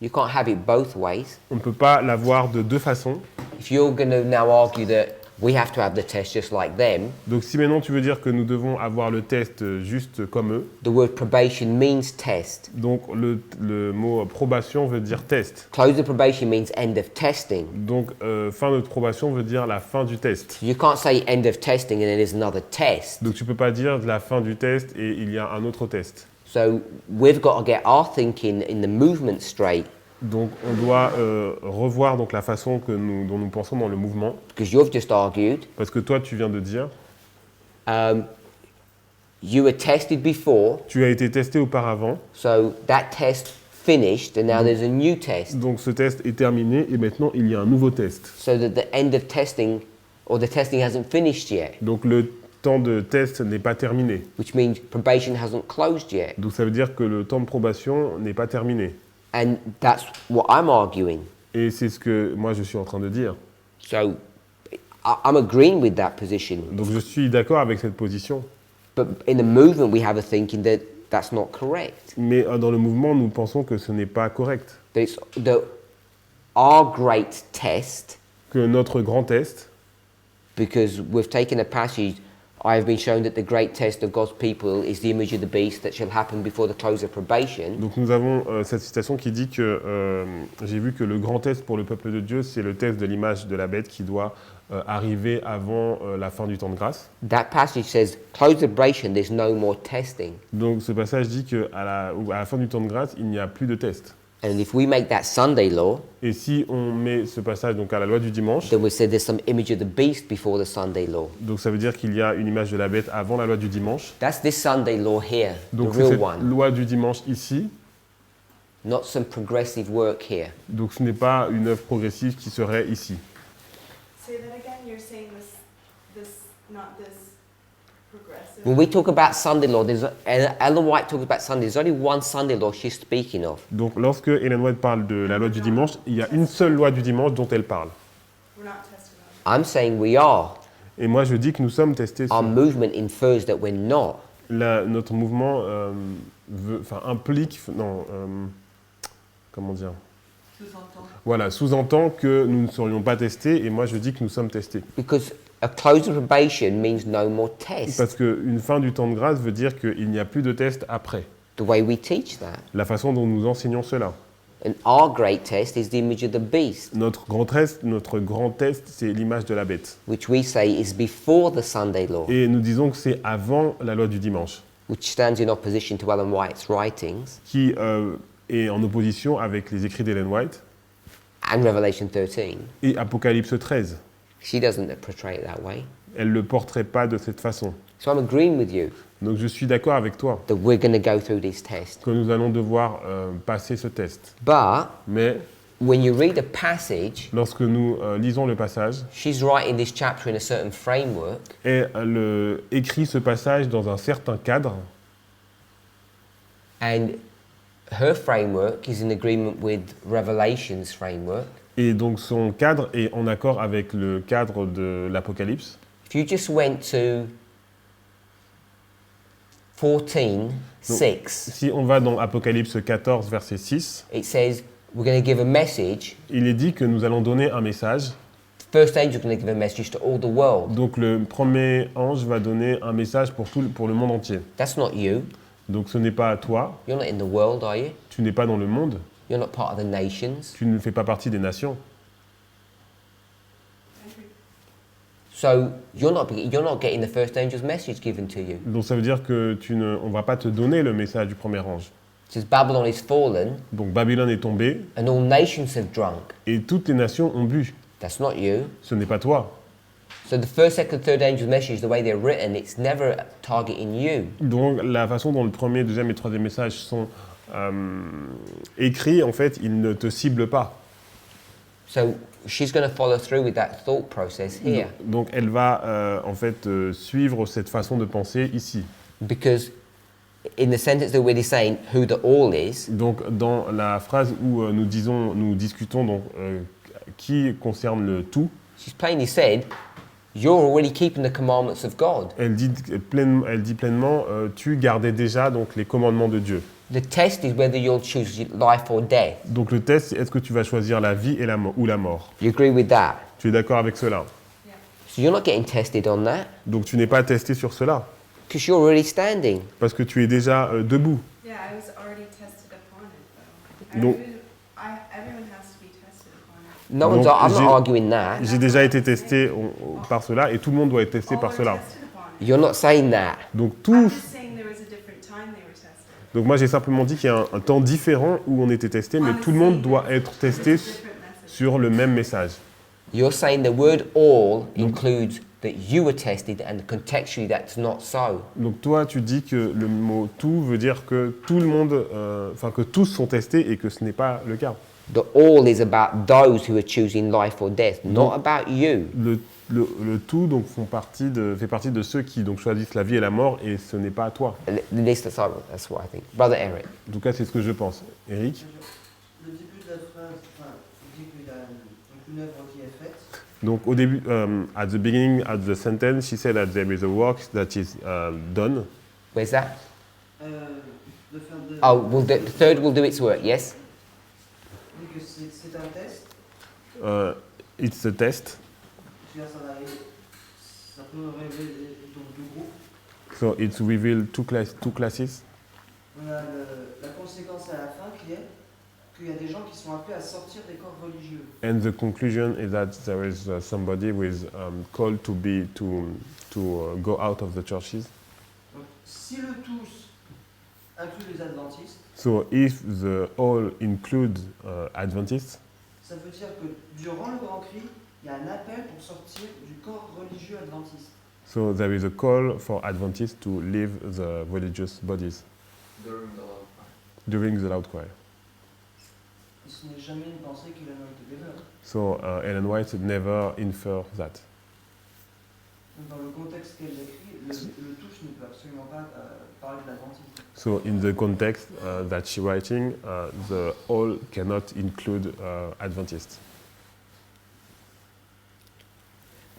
You can't have it both ways. on ne peut pas l'avoir de deux façons. If you're going to now argue that we have to have the test just like them, Donc si maintenant tu veux dire que nous devons avoir le test juste comme eux, the word probation means test. donc le mot probation veut dire test. Close of probation means end of testing. Donc fin de probation veut dire la fin du test. You can't say end of testing and then there's another test. Donc tu peux pas dire de la fin du test et il y a un autre test. So we've got to get our thinking in the movement straight, Donc on doit revoir donc la façon dont nous pensons dans le mouvement, because you've just argued parce que toi tu viens de dire You were tested before, tu as été testé auparavant, so that test finished, and now there's a new test. donc ce test est terminé et maintenant il y a un nouveau test. So that the end of testing, or the testing hasn't finished yet, Donc le temps de test n'est pas terminé. which means probation hasn't closed yet. Donc ça veut dire que le temps de probation n'est pas terminé. And that's what I'm arguing. Et c'est ce que moi je suis en train de dire. So I'm agreeing with that position. Donc je suis d'accord avec cette position. But in the movement, we have a thinking that that's not correct. Mais dans le mouvement, nous pensons que ce n'est pas correct. That it's our great test, Que notre grand test, because we've taken a passage, I have been shown that the great test of God's people is the image of the beast that shall happen before the close of probation. donc nous avons cette citation qui dit que j'ai vu que le grand test pour le peuple de Dieu, c'est le test de l'image de la bête qui doit arriver avant la fin du temps de grâce. That passage says, close of probation, there's no more testing. Donc ce passage dit qu'à la fin du temps de grâce, il n'y a plus de test. And if we make that Sunday law, Et si on met ce passage donc à la loi du dimanche, then we say there's some image of the beast before the Sunday law. donc ça veut dire qu'il y a une image de la bête avant la loi du dimanche. That's this Sunday law here, Donc the c'est real cette one, loi du dimanche ici. not some progressive work here. Donc ce n'est pas une œuvre progressive qui serait ici. Say that again, you're saying not this progressive. When we talk about Sunday law, Ellen White talks about Sunday, there's only one Sunday law she's speaking of. Donc lorsque Ellen White parle de la loi du dimanche, il y a une seule loi du dimanche dont elle parle. We're not tested on I'm saying we are. Et moi je dis que nous sommes testés Our sur... movement infers that we're not. Notre mouvement implique... Non, comment dire? Sous-entend. Voilà, sous-entend que nous ne serions pas testés et moi je dis que nous sommes testés. Because a close of probation means no more tests. Parce qu'une fin du temps de grâce veut dire qu'il n'y a plus de test après. The way we teach that. La façon dont nous enseignons cela. And our great test is the image of the beast, Notre grand test, c'est l'image de la bête. which we say is before the Sunday law, Et nous disons que c'est avant la loi du dimanche, which stands in opposition to Ellen White's writings qui est en opposition avec les écrits d'Ellen White and Revelation 13. et Apocalypse 13. She doesn't portray it that way. Elle ne le porterait pas de cette façon. So I'm agreeing with you Donc je suis d'accord avec toi that we're going to go through these tests. que nous allons devoir passer ce test. But Mais when you read a passage, lorsque nous lisons le passage, she's writing this chapter in a certain framework, et elle écrit ce passage dans un certain cadre, and her framework is in agreement with Revelation's framework. et donc son cadre est en accord avec le cadre de l'Apocalypse. If you just went to 14:6, Si on va dans Apocalypse 14, verset 6, it says we're going to give a message. il est dit que nous allons donner un message. The first angel is going to give a message to all the world. Donc le premier ange va donner un message pour le monde entier. That's not you. Donc ce n'est pas toi, You're not in the world, are you? tu n'es pas dans le monde, You're not part of the nations. tu ne fais pas partie des nations. So you're not getting the first angel's message given to you. Donc ça veut dire que on va pas te donner le message du premier ange. It says Babylon is fallen Donc Babylone est tombée and all nations have drunk. et toutes les nations ont bu. That's not you. Ce n'est pas toi. So the first, second, third angel's message, the way they're written, it's never targeting you. Donc la façon dont le premier, deuxième et troisième message sont écrits, en fait, ils ne te ciblent pas. So she's going to follow through with that thought process here. Donc elle va en fait suivre cette façon de penser ici. Because in the sentence that we're saying who the all is, Donc dans la phrase où nous discutons donc qui concerne le tout, she's plainly said, you're already keeping the commandments of God. elle dit pleinement tu gardais déjà donc les commandements de Dieu. The test is whether you'll choose life or death. Donc le test, c'est est-ce que tu vas choisir la vie et ou la mort. You agree with that? Tu es d'accord avec cela? So you're not getting tested on that Donc tu n'es pas testé sur cela because you're already standing. parce que tu es déjà debout. Yeah, I was already tested upon it though. Donc- Everyone has to be tested upon it. No Donc, I'm j'ai- not arguing that. J'ai déjà été testé par cela et tout le monde doit être testé All par were cela. tested upon it. You're not saying that. Donc I'm tous. just saying there was a different time they were tested. Donc moi j'ai simplement dit qu'il y a un temps différent où on était testé, mais tout le monde doit être testé Different message. sur le même message. You're saying the word all includes that you were tested, and contextually that's not so. Donc toi, tu dis que le mot tout veut dire que tout le monde, que tous sont testés et que ce n'est pas le cas. The all is about those who are choosing life or death, not about you. Le tout donc fait partie de ceux qui donc choisissent la vie et la mort et ce n'est pas à toi. At least that's what I think. Brother Eric. En tout cas, c'est ce que je pense. Eric? Le début de la phrase, dit qu'il y a une œuvre qui est faite. Donc au début, at the beginning, at the sentence, she said that there is a work that is done. Where's that? De faire de... Oh, the third will do its work, yes? Dit que c'est un test, It's a test. Ça peut révéler donc deux groupes. So it's revealed two classes. On a la conséquence à la fin qui est qu'il y a des gens qui sont appelés à sortir des corps religieux. And the conclusion is that there is somebody who is called to go out of the churches. Donc, si le tous inclut les adventistes, So if the all include Adventists, ça veut dire que durant le grand cri, il y a un appel pour sortir du corps religieux adventiste. so there is a call for Adventists to leave the religious bodies During the loud cry. during the loud cry. Et ce n'est jamais une pensée qu'il a été So Ellen White never infer that. Dans le contexte qu'elle écrit, le tous ne peut absolument pas parler de l'adventisme. So in the context that she's writing, the all cannot include Adventists.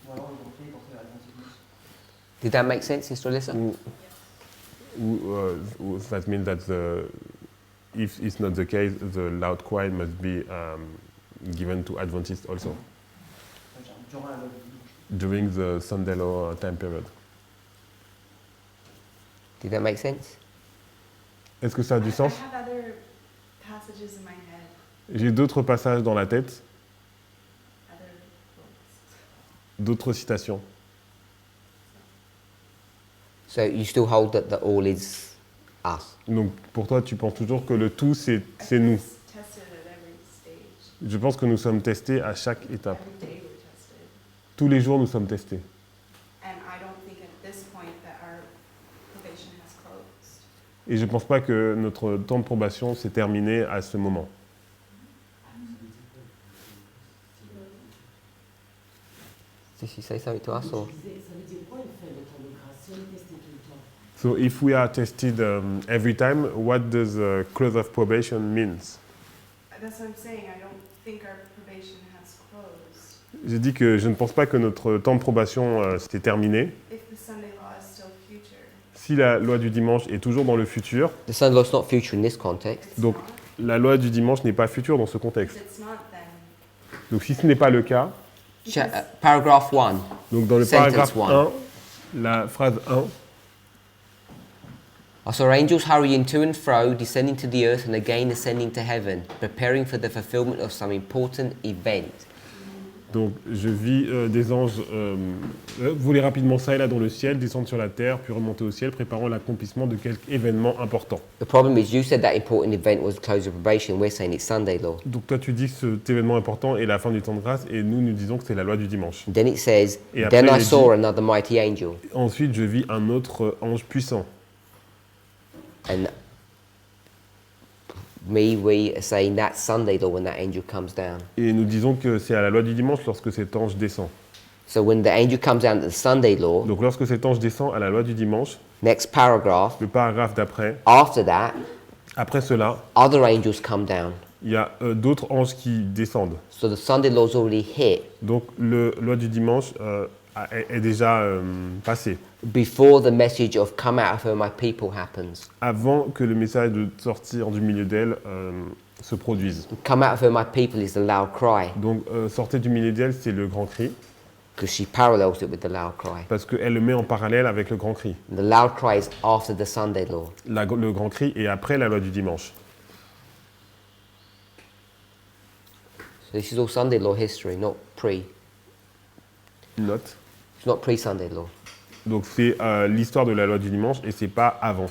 Ou alors le grand cri pour faire l'adventisme. Did that make sense, Sister Alyssa? That means that if it's not the case, the loud cry must be given to Adventists also Durant la loi du dimanche. during the Sunday law time period. Did that make sense? Est-ce que ça a du sens? I have other passages in my head, J'ai d'autres passages dans la tête, other quotes. d'autres citations. So you still hold that the all is us? Donc pour toi, tu penses toujours que le tout, c'est I nous. think it's tested at every stage. Je pense que nous sommes testés à chaque étape. Every day we're tested. Tous les jours, nous sommes testés. And I don't think at this point that our probation has closed. Et je ne pense pas que notre temps de probation s'est terminé à ce moment. Did she say something to us or? Ça veut dire quoi une fin de temps de grâce si on est testé tout le temps? So if we are tested every time, what does close of probation means? That's what I'm saying. I don't think our probation has closed. J'ai dit que je ne pense pas que notre temps de probation s'était terminé. If the Sunday law is still future, Si la loi du dimanche est toujours dans le futur, The Sunday law's not future in this context. it's donc not. la loi du dimanche n'est pas future dans ce If contexte. it's not, then Donc si ce n'est pas le cas, Paragraph 1. donc dans le Sentence paragraphe one. 1, la phrase 1, I saw angels hurrying to and fro, descending to the earth and again ascending to heaven, preparing for the fulfillment of some important event. donc je vis des anges voler rapidement ça et là dans le ciel, descendre sur la terre, puis remonter au ciel, préparant l'accomplissement de quelque événement important. The problem is you said that important event was the close of probation. We're saying it's Sunday law. Donc toi tu dis que cet événement important est la fin du temps de grâce et nous disons que c'est la loi du dimanche. Then it says, Et après, then I il est saw dit- another mighty angel. Ensuite je vis un autre ange puissant. And we are saying that's Sunday law when that angel comes down. Et nous disons que c'est à la loi du dimanche lorsque cet ange descend. So when the angel comes down to the Sunday law, Donc lorsque cet ange descend à la loi du dimanche, next paragraph, le paragraphe d'après, after that, après cela, other angels come down. il y a d'autres anges qui descendent. So the Sunday law's already hit Donc la loi du dimanche est déjà passée. before the message of come out of her, my people happens. Avant que le message de sortir du milieu d'elle se produise. Come out of her, my people is the loud cry, Donc sortir du milieu d'elle, c'est le grand cri, because she parallels it with the loud cry. parce qu'elle le met en parallèle avec le grand cri. The loud cry is after the Sunday law. Le grand cri est après la loi du dimanche. So this is all Sunday law history, not pre. Note. It's not pre-Sunday law. Donc c'est l'histoire de la loi du dimanche et c'est pas avant.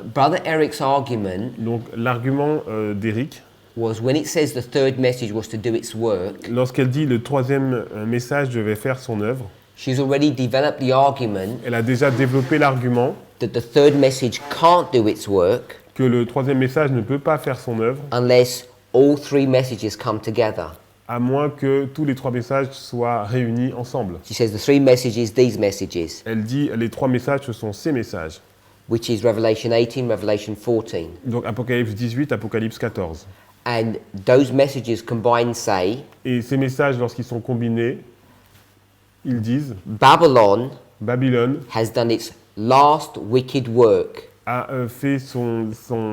Brother Eric's argument Donc l'argument d'Éric, was when it says the third message was to do its work, lorsqu'elle dit le troisième message devait faire son œuvre, She's already developed the argument Elle a déjà développé l'argument that the third message can't do its work que le troisième message ne peut pas faire son œuvre unless all three messages come together. à moins que tous les trois messages soient réunis ensemble. She says the three messages, these messages, Elle dit les trois messages, ce sont ces messages. which is Revelation 18, Revelation 14. Donc Apocalypse 18, Apocalypse 14. And those messages combined say, Et ces messages, lorsqu'ils sont combinés, ils disent Babylon Babylone has done its last wicked work. a fait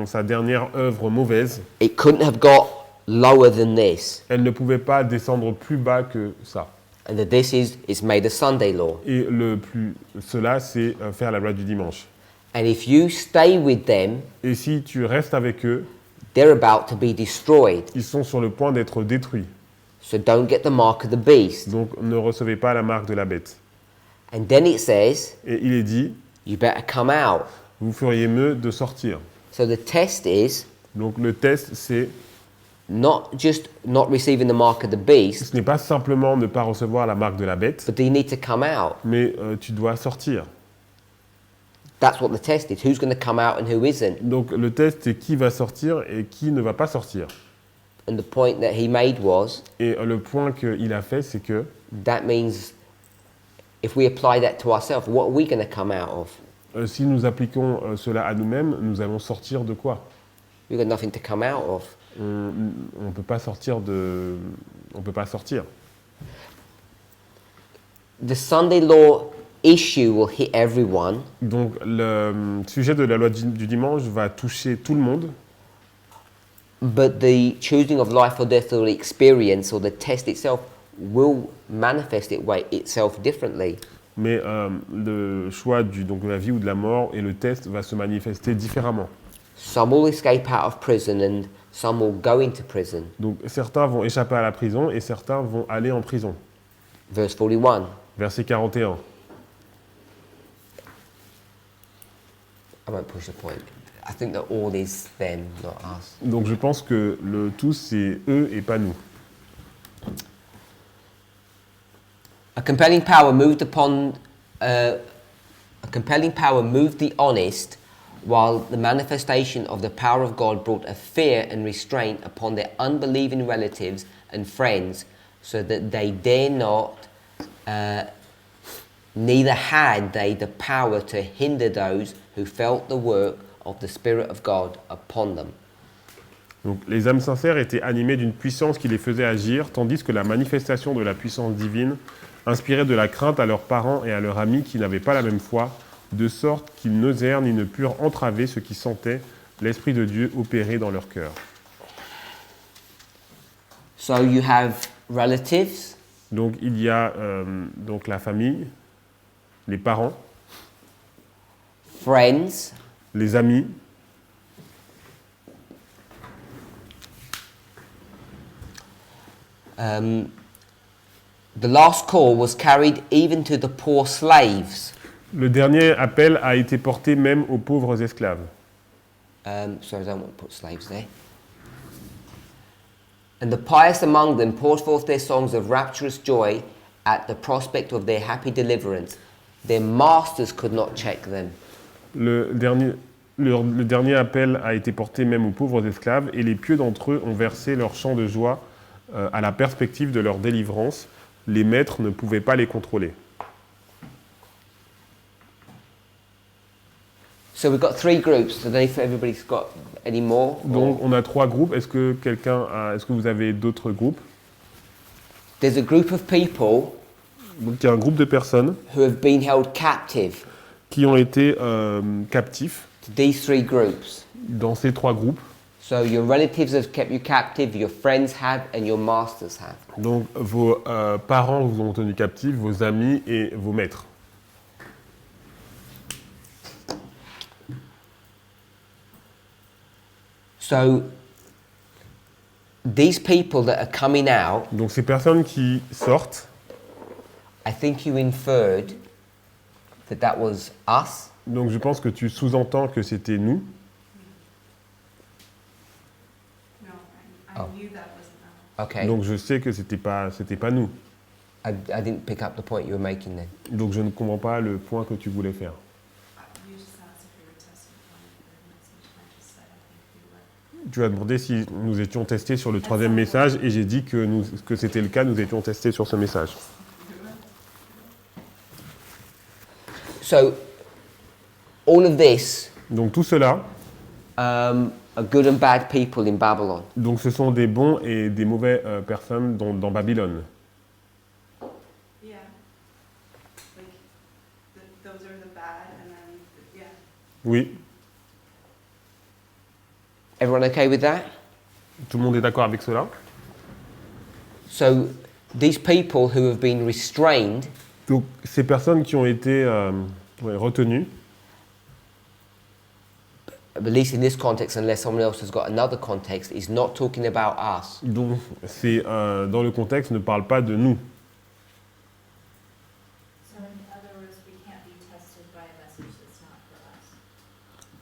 sa dernière œuvre mauvaise. It couldn't have got lower than this. Elle ne pouvait pas descendre plus bas que ça. And that this is, it's made a Sunday law. Et cela, c'est faire la loi du dimanche. And if you stay with them, Et si tu restes avec eux, they're about to be destroyed. ils sont sur le point d'être détruits. So don't get the mark of the beast. Donc ne recevez pas la marque de la bête. And then it says, Et il est dit, you better come out. vous feriez mieux de sortir. So the test is Donc le test, c'est, not just not receiving the mark of the beast, ce n'est pas simplement ne pas recevoir la marque de la bête, but you need to come out. mais tu dois sortir. That's what the test is. Who's going to come out and who isn't? Donc le test, c'est qui va sortir et qui ne va pas sortir. And the point that he made was, Et le point qu'il a fait, c'est que that means if we apply that to ourselves, what are we going to come out of? si nous appliquons cela à nous-mêmes, nous allons sortir de quoi? We've got nothing to come out of. On ne peut pas sortir de... On peut pas sortir. The Sunday law issue will hit everyone, Donc le sujet de la loi du dimanche va toucher tout le monde, but the choosing of life or death or the experience or the test itself will manifest itself differently. mais le choix donc de la vie ou de la mort et le test va se manifester différemment. Some will escape out of prison and some will go into prison. Donc certains vont échapper à la prison et certains vont aller en prison. Verse 41. Verset 41. I won't push the point. I think that all is them, not us. Donc je pense que le tout, c'est eux et pas nous. A compelling power moved the honest, while the manifestation of the power of God brought a fear and restraint upon their unbelieving relatives and friends, so that they dare not, neither had they the power to hinder those who felt the work of the Spirit of God upon them. Donc les âmes sincères étaient animées d'une puissance qui les faisait agir, tandis que la manifestation de la puissance divine inspirait de la crainte à leurs parents et à leurs amis qui n'avaient pas la même foi, de sorte qu'ils n'osèrent ni ne purent entraver ceux qui sentaient l'Esprit de Dieu opérer dans leur cœur. So you have relatives, Donc il y a donc la famille, les parents, friends, les amis, the last call was carried even to the poor slaves. Le dernier appel a été porté même aux pauvres esclaves. Sorry, I don't want to put slaves there. And the pious among them poured forth their songs of rapturous joy at the prospect of their happy deliverance. Their masters could not check them. Le dernier appel a été porté même aux pauvres esclaves, et les pieux d'entre eux ont versé leur chant de joie à la perspective de leur délivrance. Les maîtres ne pouvaient pas les contrôler. So we've got three groups. I don't know if everybody's got any more. Donc on a trois groupes. Est-ce que vous avez d'autres groupes? There's a group of people Donc il y a un groupe de personnes who have been held captive qui ont été captifs to these three groups. dans ces trois groupes. So your relatives have kept you captive, your friends have, and your masters have. Donc vos parents vous ont tenu captifs, vos amis et vos maîtres. So these people that are coming out, Donc ces personnes qui sortent, I think you inferred that was us. donc je pense que tu sous-entends que c'était nous. No, I Oh. knew that wasn't us. Okay. Donc je sais que c'était pas nous. I didn't pick up the point you were making then. Donc je ne comprends pas le point que tu voulais faire. You just asked if we were tested on the third message, and I just said I think we were. Tu as demandé si nous étions testés sur le troisième message et j'ai dit que c'était le cas, nous étions testés sur ce message. So, all of this Donc tout cela, are good and bad people in Babylon. donc ce sont des bons et des mauvais personnes dans Babylone. Yeah. Like, those are the bad, and then, yeah. Oui, Everyone okay with that? tout le monde est d'accord avec cela. So, these people who have been restrained Donc ces personnes qui ont été retenues, at least in this context, unless someone else has got another context, is not talking about us. donc c'est dans le contexte ne parle pas de nous. So in other words, we can't be tested by a message that's not for us.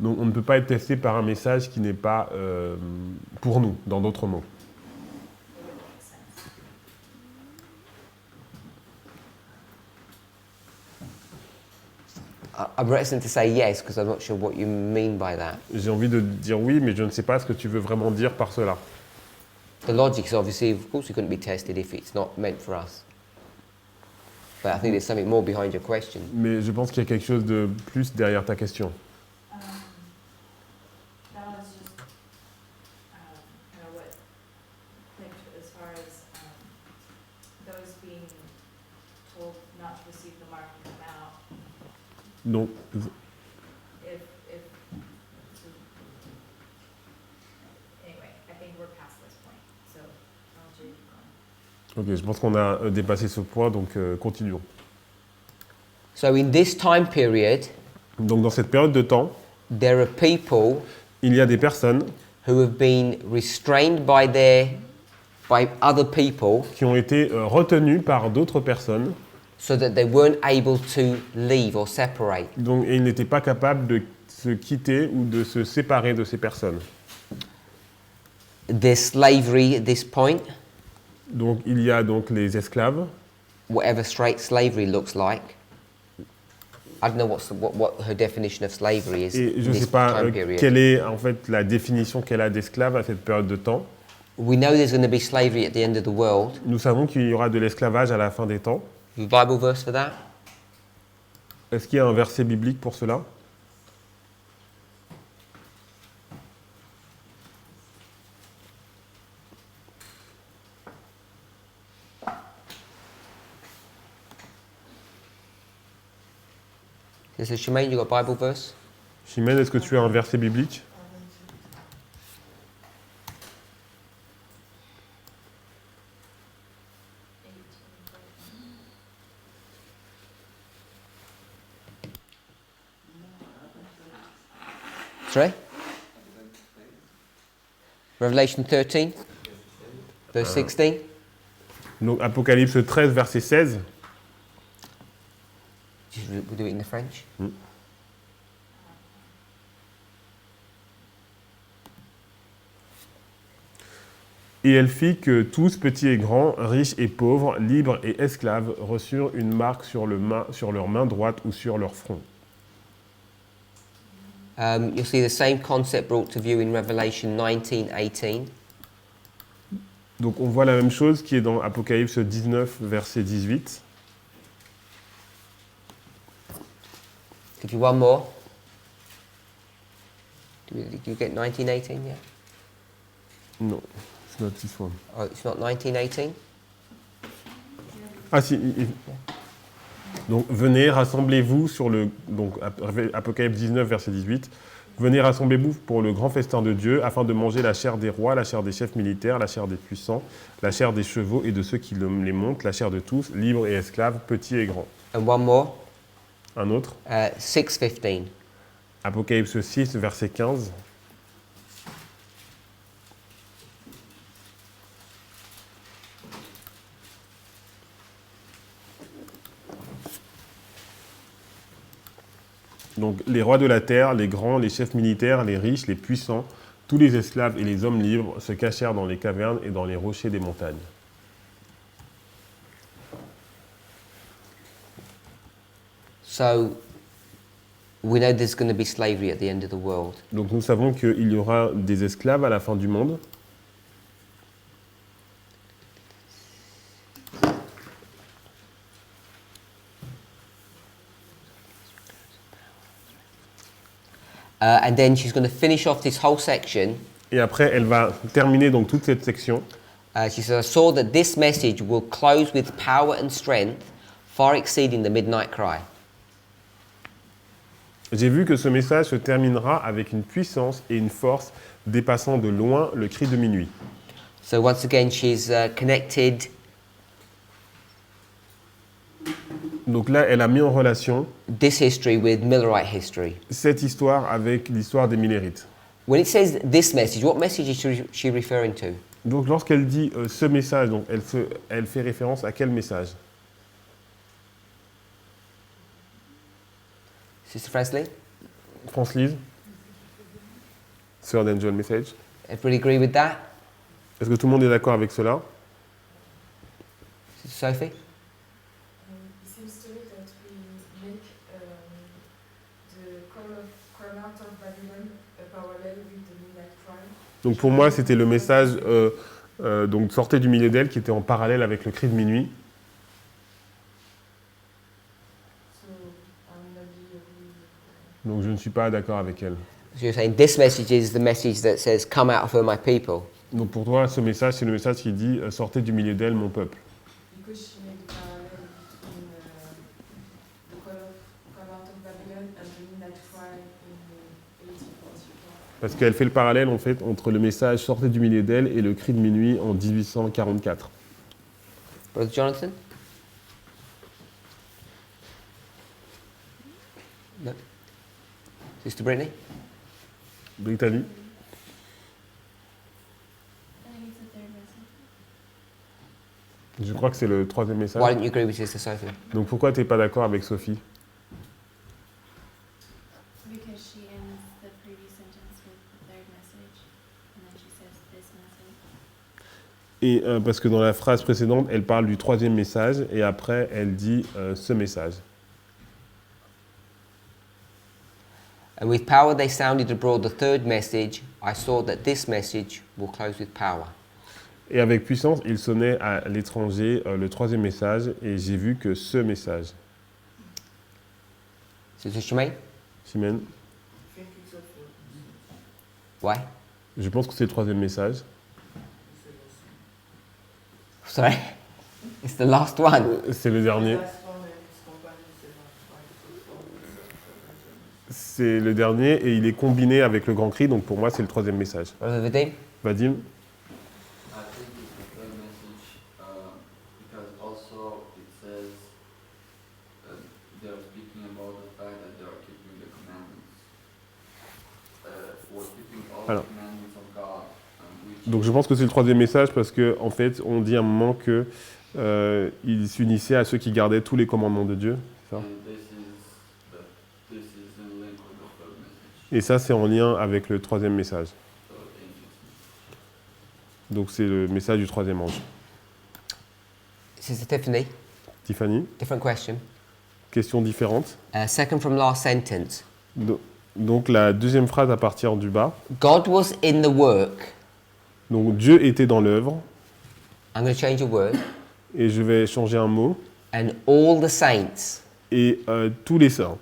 Donc on ne peut pas être testé par un message qui n'est pas pour nous, dans d'autres mots. It would make sense. I'm reticent to say yes because I'm not sure what you mean by that. J'ai envie de dire oui, mais je ne sais pas ce que tu veux vraiment dire par cela. The logic is obviously, of course, we couldn't be tested if it's not meant for us. But I think there's something more behind your question. Mais je pense qu'il y a quelque chose de plus derrière ta question. That was just, kind of what, like, as far as, those being told not to receive the mark and come out, Donc, if, anyway, I think we're past this point, so I'll just keep going. ok, je pense qu'on a dépassé ce point, donc continuons. So in this time period, Donc dans cette période de temps, there are people il y a des personnes who have been restrained by other people qui ont été retenues par d'autres personnes, so that they weren't able to leave or separate. donc, et ils n'étaient pas capables de se quitter ou de se séparer de ces personnes. There's slavery at this point, Donc il y a donc les esclaves, whatever straight slavery looks like. I don't know what her definition of slavery is et je in ne this sais pas time period. quelle est en fait la définition qu'elle a d'esclave à cette période de temps. We know there's going to be slavery at the end of the world. Nous savons qu'il y aura de l'esclavage à la fin des temps. You have a Bible verse for that? Est-ce qu'il y a un verset biblique pour cela? This is Shemaine, you got a Bible verse? Chimène, est-ce que tu as un verset biblique? Sorry? Revelation 13, verse 16. Donc Apocalypse 13, verset 16. We'll do it in the French. Et elle fit que tous, petits et grands, riches et pauvres, libres et esclaves, reçurent une marque sur leur main droite ou sur leur front. You'll see the same concept brought to view in Revelation 19:18. Donc on voit la même chose qui est dans Apocalypse 19, verset 18. Give you one more. Did you get 19:18 yet? Non, it's not this one. Oh, it's not 19:18? Ah si. Donc venez, rassemblez-vous sur le... Donc Apocalypse 19, verset 18. Venez, rassemblez-vous pour le grand festin de Dieu, afin de manger la chair des rois, la chair des chefs militaires, la chair des puissants, la chair des chevaux et de ceux qui les montent, la chair de tous, libres et esclaves, petits et grands. And one more. Un autre. 6:15. Apocalypse 6, verset 15. Donc les rois de la terre, les grands, les chefs militaires, les riches, les puissants, tous les esclaves et les hommes libres se cachèrent dans les cavernes et dans les rochers des montagnes. So we know there's going to be slavery at the end of the world. Donc nous savons qu'il y aura des esclaves à la fin du monde. And then she's going to finish off this whole section. Et après, elle va terminer donc toute cette section. She says, I saw that this message will close with power and strength, far exceeding the midnight cry. J'ai vu que ce message se terminera avec une puissance et une force dépassant de loin le cri de minuit. So once again, she's connected Donc là, elle a mis en relation this history with Millerite history. cette histoire avec l'histoire des Millérites. When it says this message, what message is she referring to? Donc lorsqu'elle dit ce message, donc elle fait référence à quel message? Sister Presley? France-Lise? Third Angel Message? Everybody agree with that? Est-ce que tout le monde est d'accord avec cela? Sister Sophie? It seems to me that we make the call out of Babylon a parallel with the midnight cry. Donc pour moi, c'était le message donc sortez du milieu d'elle qui était en parallèle avec le cri de minuit. So I'm not agree with Donc je ne suis pas d'accord avec elle. So you're saying this message is the message that says, come out of her, my people. Donc pour toi, ce message, c'est le message qui dit sortez du milieu d'elle, mon peuple. because she made the parallel between the call out of Babylon and the midnight cry in 1844. Parce qu'elle fait le parallèle en fait entre le message sortez du milieu d'elle et le cri de minuit en 1844. Brother Jonathan? No? Sister Brittany? Brittany? I think it's the third message. Je crois que c'est le troisième message. Why don't you agree with Sister Sophie? Donc pourquoi tu n'es pas d'accord avec Sophie? Because she ends the previous sentence with the third message, and then she says this message. Et parce que dans la phrase précédente, elle parle du troisième message et après elle dit ce message. And with power they sounded abroad the third message. I saw that this message will close with power. Et avec puissance, il sonnait à l'étranger le troisième message et j'ai vu que ce message. Sister Shemaine? Chimène, I think it's a fourth message. Why? je pense que c'est le troisième message. It's the last one. Sorry? It's the last one. C'est le dernier. The last one and its companion, c'est last one. So four messages. C'est le dernier et il est combiné avec le grand cri, donc pour moi c'est le troisième message. Brother Vadim? Vadim? I think it's the third message because also it says they're speaking about the fact that they are keeping the commandments. Or keeping all Alors. the commandments of God. Which Donc je pense que c'est le troisième message parce que en fait on dit à un moment que ils s'unissaient à ceux qui gardaient tous les commandements de Dieu. C'est ça. and this is in link with the third message. Et ça c'est en lien avec le troisième message. So angels. Donc c'est le message du troisième ange. Sister Tiffany? Tiffany, Different question. question différente. Second from last sentence. Donc la deuxième phrase à partir du bas. God was in the work. Donc Dieu était dans l'œuvre I'm going to change a word. et je vais changer un mot And all the saints. et tous les saints.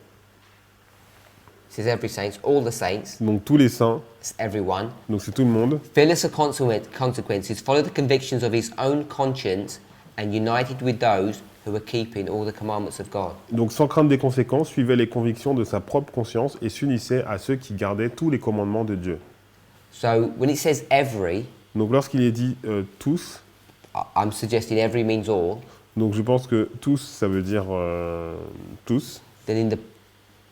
This is every saint. All the saints. Donc tous les saints, It's everyone. donc c'est tout le monde. Fearless of consequences. Follow the convictions of his own conscience and united with those who are keeping all the commandments of God. Donc sans crainte des conséquences, suivait les convictions de sa propre conscience et s'unissait à ceux qui gardaient tous les commandements de Dieu. So when it says every, Donc lorsqu'il est dit tous, I'm suggesting every means all. donc je pense que tous, ça veut dire tous, Then in the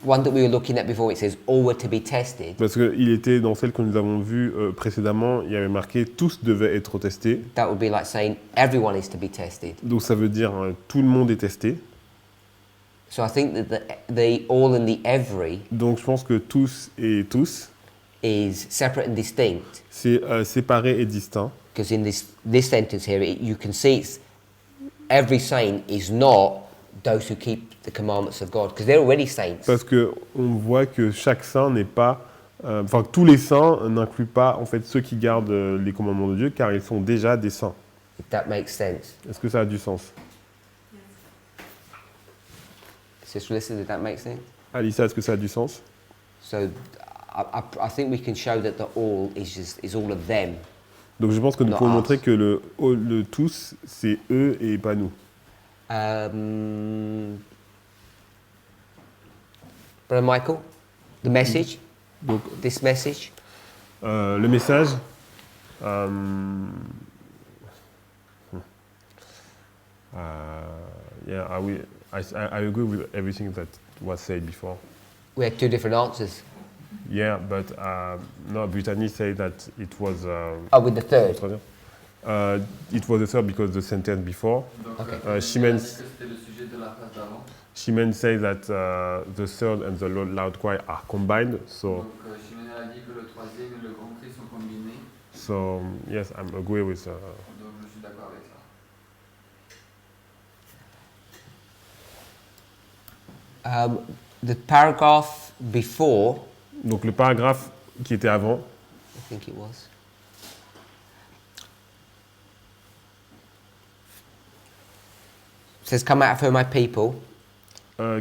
one that we were looking at before, it says all were to be tested. parce qu'il était dans celle que nous avons vue précédemment, il y avait marqué tous devaient être testés. That would be like saying everyone is to be tested. Donc ça veut dire tout le monde est testé. So I think that the all and the every Donc je pense que tous et tous, is separate and distinct, c'est séparé et distinct. because in this sentence here, you can see it's, every saint is not those who keep the commandments of God, because they're already saints. Parce que on voit que chaque saint n'est pas, enfin que tous les saints n'incluent pas en fait ceux qui gardent les commandements de Dieu, car ils sont déjà des saints. If that makes sense. Est-ce que ça a du sens? Sister Listen, did that make sense? Alissa, est-ce que ça a du sens? So I think we can show that the all is all of them. Donc je pense que nous Not pouvons us. montrer que le tous, c'est eux et pas nous. Brother Michael, the message, Donc this message. le message, yeah, I agree with everything that was said before. We had two different answers. Yeah, but no, Brittany said that it was. With the third. It was the third because the sentence before. Donc, Ok. Chimène- elle a dit que c'était le sujet de la phrase d'avant. Shimon says that the third and the loud cry are combined. Donc, Chimène a dit que le troisième et le grand cri sont combinés. So yes, I'm agree with. Donc, je suis d'accord avec ça. The paragraph before, Donc le paragraphe qui était avant, I think it was. Says, "Come out of her, my people."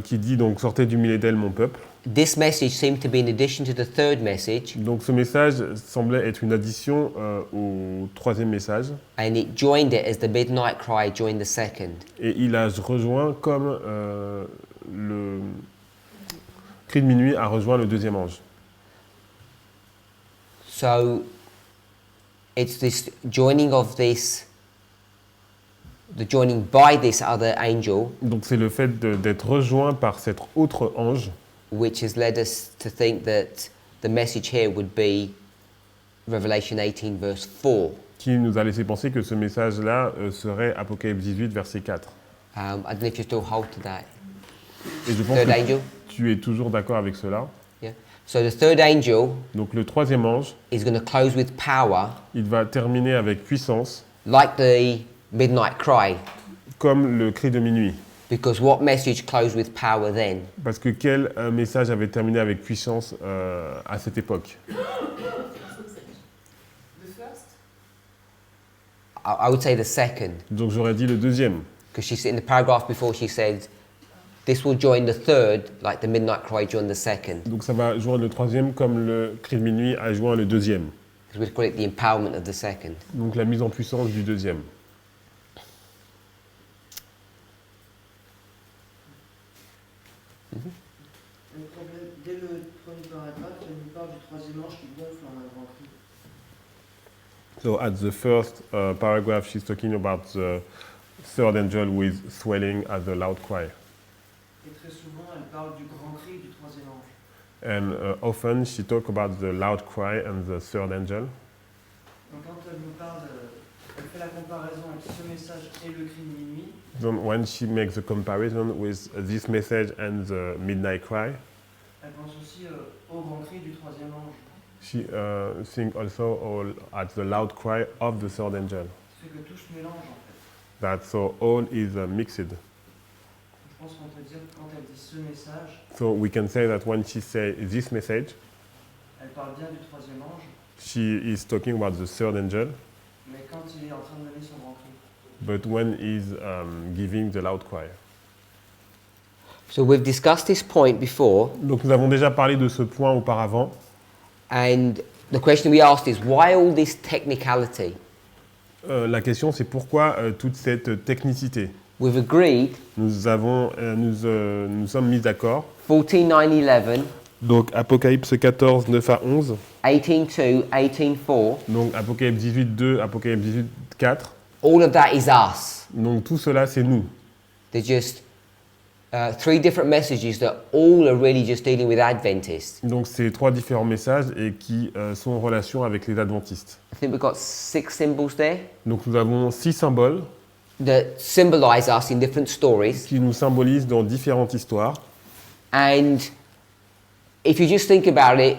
qui dit donc sortez du milieu d'elle mon peuple. This message seemed to be in addition to the third message, Donc ce message semblait être une addition au troisième message and it joined it as the midnight cry joined the second. et il a rejoint comme le cri de minuit a rejoint le deuxième ange. So it's this joining of this, the joining by this other angel, Donc c'est le fait d'être rejoint par cet autre ange which has led us to think that the message here would be Revelation 18 verse 4. qui nous a laissé penser que ce message-là serait Apocalypse 18 verset 4. I don't know if you still hold to that. Et je pense Third que angel. tu es toujours d'accord avec cela. Yeah. So the third angel Donc le troisième ange, is going to close with power, il va terminer avec puissance, like the midnight cry. comme le cri de minuit. Because what message closed with power then? Parce que quel message avait terminé avec puissance à cette époque? The first? I would say the second. Donc j'aurais dit le deuxième. Because she said in the paragraph before, she said, this will join the third, like the midnight cry joined the second. Donc ça va joindre le troisième comme le cri de minuit a joint le deuxième. Because we'd call it the empowerment of the second. Donc la mise en puissance du deuxième. Le problème, dès le premier paragraphe, il nous parle du troisième ange qui gonfle en un grand cri. So at the first paragraph, she's talking about the third angel with swelling at the loud cry. Et très souvent, elle parle du grand cri du troisième ange. And often she talks about the loud cry and the third angel. Donc quand elle nous parle, elle fait la comparaison entre ce message et le cri de minuit, Then when she makes the comparison with this message and the midnight cry, elle pense aussi au grand cri du troisième ange. she thinks also at the loud cry of the third angel. Ce fait que tout se mélange en fait. That so all is mixed. Je pense qu'on peut dire que quand elle dit ce message, So we can say that when she says this message, elle parle bien du troisième ange, she is talking about the third angel, mais quand il est en train de donner son grand cri. but when he's giving the loud cry. So we've discussed this point before, Donc nous avons déjà parlé de ce point auparavant. and the question we asked is, why all this technicality? La question c'est pourquoi toute cette technicité. We've agreed Nous sommes mis d'accord. 14, 9, 11, Donc Apocalypse 14, 9 à 11. 18, 2, 18, 4, Donc Apocalypse 18, 2, Apocalypse 18, 4. all of that is us. Donc tout cela c'est nous. There's just three different messages that all are really just dealing with Adventists. Donc c'est trois différents messages et qui sont en relation avec les adventistes. I think we've got 6 symbols there Donc nous avons 6 symboles that symbolize us in different stories. qui nous symbolisent dans différentes histoires. And if you just think about it,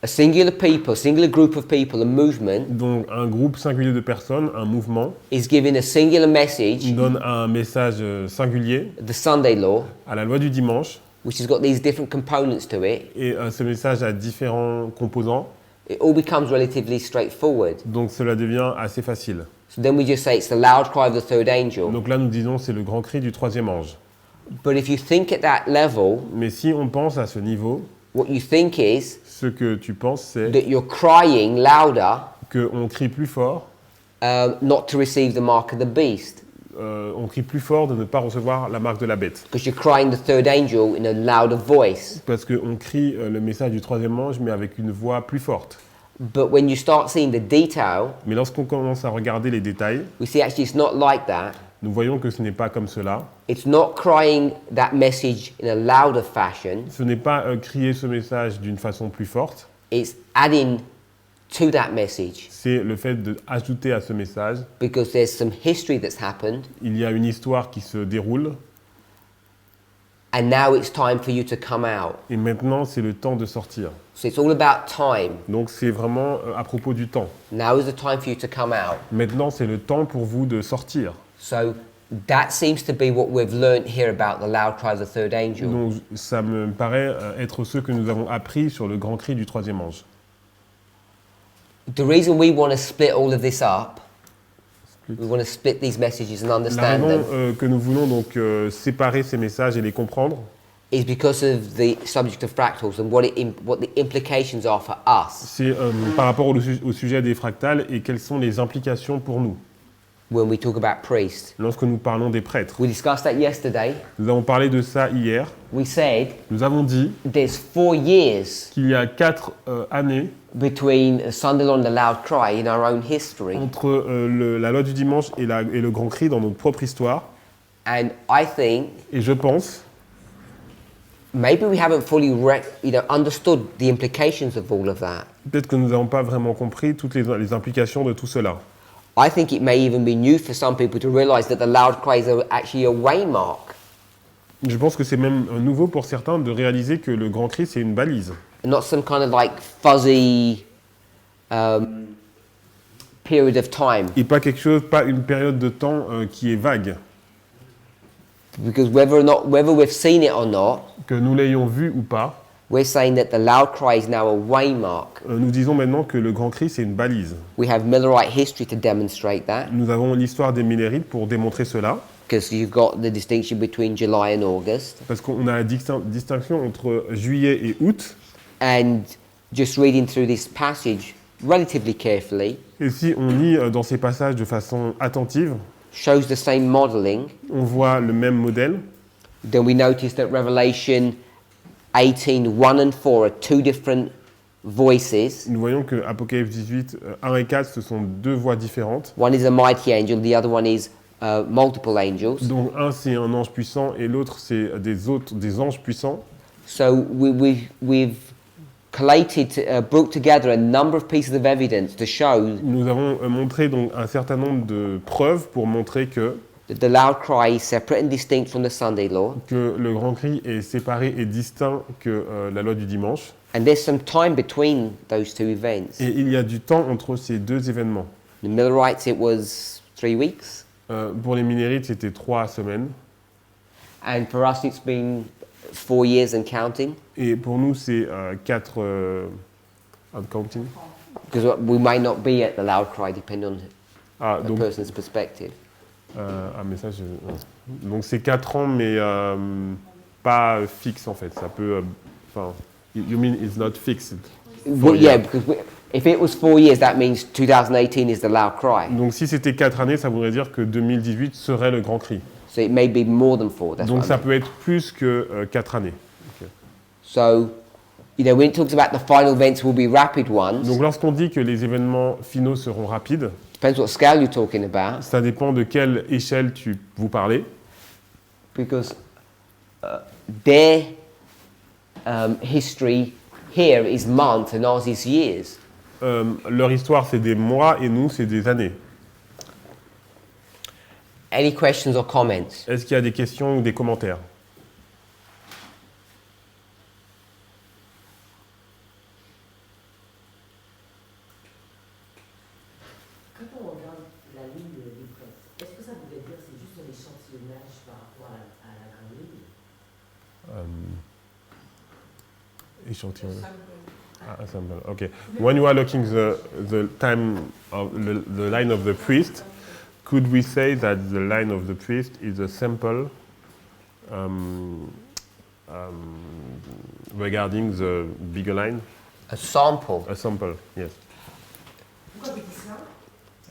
a singular people, singular group of people, a movement Donc un groupe singulier de personnes, un mouvement, is giving a singular message, donne un message singulier the Sunday law, à la loi du dimanche, which has got these different components to it. et ce message a différents composants, It all becomes relatively straightforward. donc cela devient assez facile. So then we just say it's the loud cry of the third angel. Donc là nous disons c'est le grand cri du troisième ange. But if you think at that level, Mais si on pense à ce niveau, what you think is ce que tu penses c'est that you're crying louder qu'on crie plus fort, not to receive the mark of the beast, on crie plus fort de ne pas recevoir la marque de la bête. because you're crying the third angel in a louder voice. Parce qu'on crie le message du troisième ange mais avec une voix plus forte. But when you start seeing the detail, Mais lorsqu'on commence à regarder les détails, we see actually it's not like that. nous voyons que ce n'est pas comme cela. It's not crying that message in a louder fashion. Ce n'est pas crier ce message d'une façon plus forte, It's adding to that message, c'est le fait d'ajouter à ce message, because there's some history that's happened, il y a une histoire qui se déroule, and now it's time for you to come out. et maintenant c'est le temps de sortir. So it's all about time. Donc c'est vraiment à propos du temps. Now is the time for you to come out. Maintenant c'est le temps pour vous de sortir. So that seems to be what we've learned here about the loud cry of the third angel. Donc ça me paraît être ce que nous avons appris sur le grand cri du troisième ange. The reason we want to split all of this up, we want to split these messages and La understand raison them, que nous voulons donc séparer ces messages et les comprendre, is because of the subject of fractals and what the implications are for us. c'est par rapport au sujet des fractales et quelles sont les implications pour nous. When we talk about priests, Lorsque nous parlons des prêtres, we discussed that yesterday. nous avons parlé de ça hier. We said Nous avons dit there's 4 years qu'il y a 4 années between Sunday law and the loud cry in our own history, entre la loi du dimanche et le grand cri dans notre propre histoire. and I think Et je pense maybe we haven't fully understood the implications of all of that. peut-être que nous n'avons pas vraiment compris toutes les implications de tout cela. I think it may even be new for some people to realize that the loud cries are actually a waymark, Je pense que c'est même nouveau pour certains de réaliser que le grand cri, c'est une balise. and not some kind of like fuzzy period of time. Et pas quelque chose, pas une période de temps qui est vague. Because whether we've seen it or not, Que nous l'ayons vu ou pas, we're saying that the loud cry is now a waymark. nous disons maintenant que le grand cri, c'est une balise. We have Millerite history to demonstrate that, Nous avons l'histoire des Millérites pour démontrer cela, because you've got the distinction between July and August. parce qu'on a la distinction entre juillet et août. And just reading through this passage relatively carefully Et si on lit dans ces passages de façon attentive, shows the same modeling. on voit le même modèle. Then we notice that Revelation 18, 1 and 4 are two different voices. Nous voyons que Apocalypse 18, 1 et 4, ce sont deux voix différentes. One is a mighty angel, the other one is multiple angels. Donc un c'est un ange puissant et l'autre c'est des anges puissants. So we've collated, brought together a number of pieces of evidence to show Nous avons montré donc un certain nombre de preuves pour montrer que that the loud cry is separate and distinct from the Sunday law. le grand cri est séparé et distinct que la loi du dimanche. And there's some time between those two events. Et il y a du temps entre ces deux événements. The Millerites, it was 3 weeks. Pour les Millérites, c'était 3 semaines. And for us, it's been 4 years and counting. Et pour nous, c'est 4 and counting. Because we may not be at the loud cry, depending on Ah, a donc, person's perspective. mais ça, donc c'est 4 ans, mais pas fixe en fait. Ça peut. Enfin, you mean it's not fixed? Well, yeah, because if it was 4 years, that means 2018 is the loud cry. Donc si c'était 4 années, ça voudrait dire que 2018 serait le grand cri. So it may be more than 4. That's Donc what I ça mean. peut être plus que 4 années. So, when it talks about the final events will be rapid ones, Donc lorsqu'on dit que les événements finaux seront rapides, depends what scale you're talking about, ça dépend de quelle échelle vous parlez. because their history here is months and ours is years. Leur histoire, c'est des mois et nous, c'est des années. Any questions or comments? Est-ce qu'il y a des questions ou des commentaires? Quand on regarde la ligne des prêtres, est-ce que ça voudrait dire que c'est juste un échantillonnage par rapport à la grande ligne? Échantillon. Sample. Okay. When you are looking the time of the line of the priest, could we say that the line of the priest is a sample regarding the bigger line? A sample. A sample, yes. Pourquoi tu dis ça?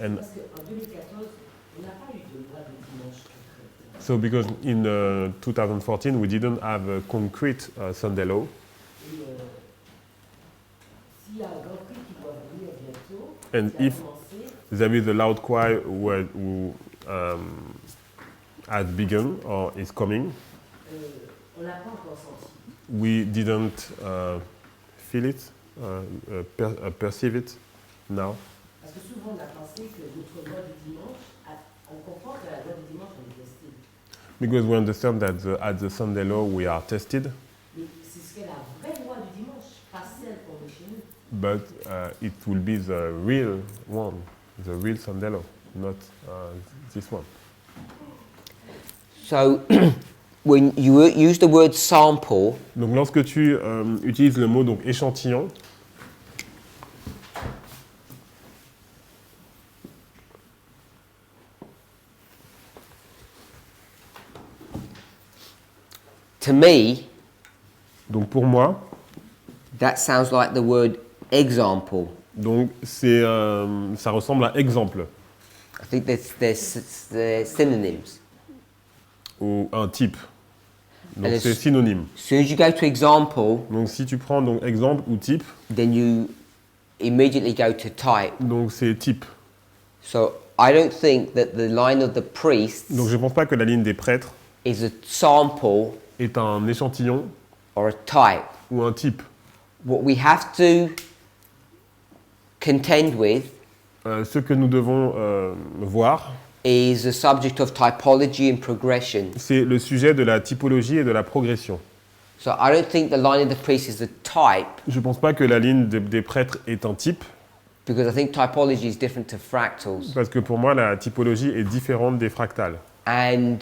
And Parce qu'en 2014, on n'a pas eu de loi de dimanche concrète. so because in 2014 we didn't have a concrete Sunday law, Et s'il y a un grand prix qui doit venir bientôt, and qui a if commencé, there is a loud choir who has begun or is coming, on l'a pas encore senti. we didn't feel it, perceive it now. Parce que souvent on a pensé que notre loi du dimanche, on comprend que la loi du dimanche on est testée. Because we understand that at the Sunday law we are tested, Mais c'est ce qu'est la vraie loi du dimanche, pas celle qu'on met chez nous. but it will be the real one, the real Sunday law, not this one. So, when you use the word sample, Donc lorsque tu utilises le mot donc échantillon, to me, donc pour moi, that sounds like the word example. donc c'est ça ressemble à exemple I think there's synonyms. ou un type. Donc And c'est it's- synonyme. As soon as you go to example, Donc si tu prends donc exemple ou type, then you immediately go to type. donc c'est type. So I don't think that the line of the priests Donc je ne pense pas que la ligne des prêtres is a sample est un échantillon or a type. ou un type. What we have to contend with Ce que nous devons voir, is the subject of typology and progression. c'est le sujet de la typologie et de la progression. So I don't think the line of the priest is a type, Je ne pense pas que la ligne des prêtres est un type, because I think typology is different to fractals. parce que pour moi la typologie est différente des fractales. And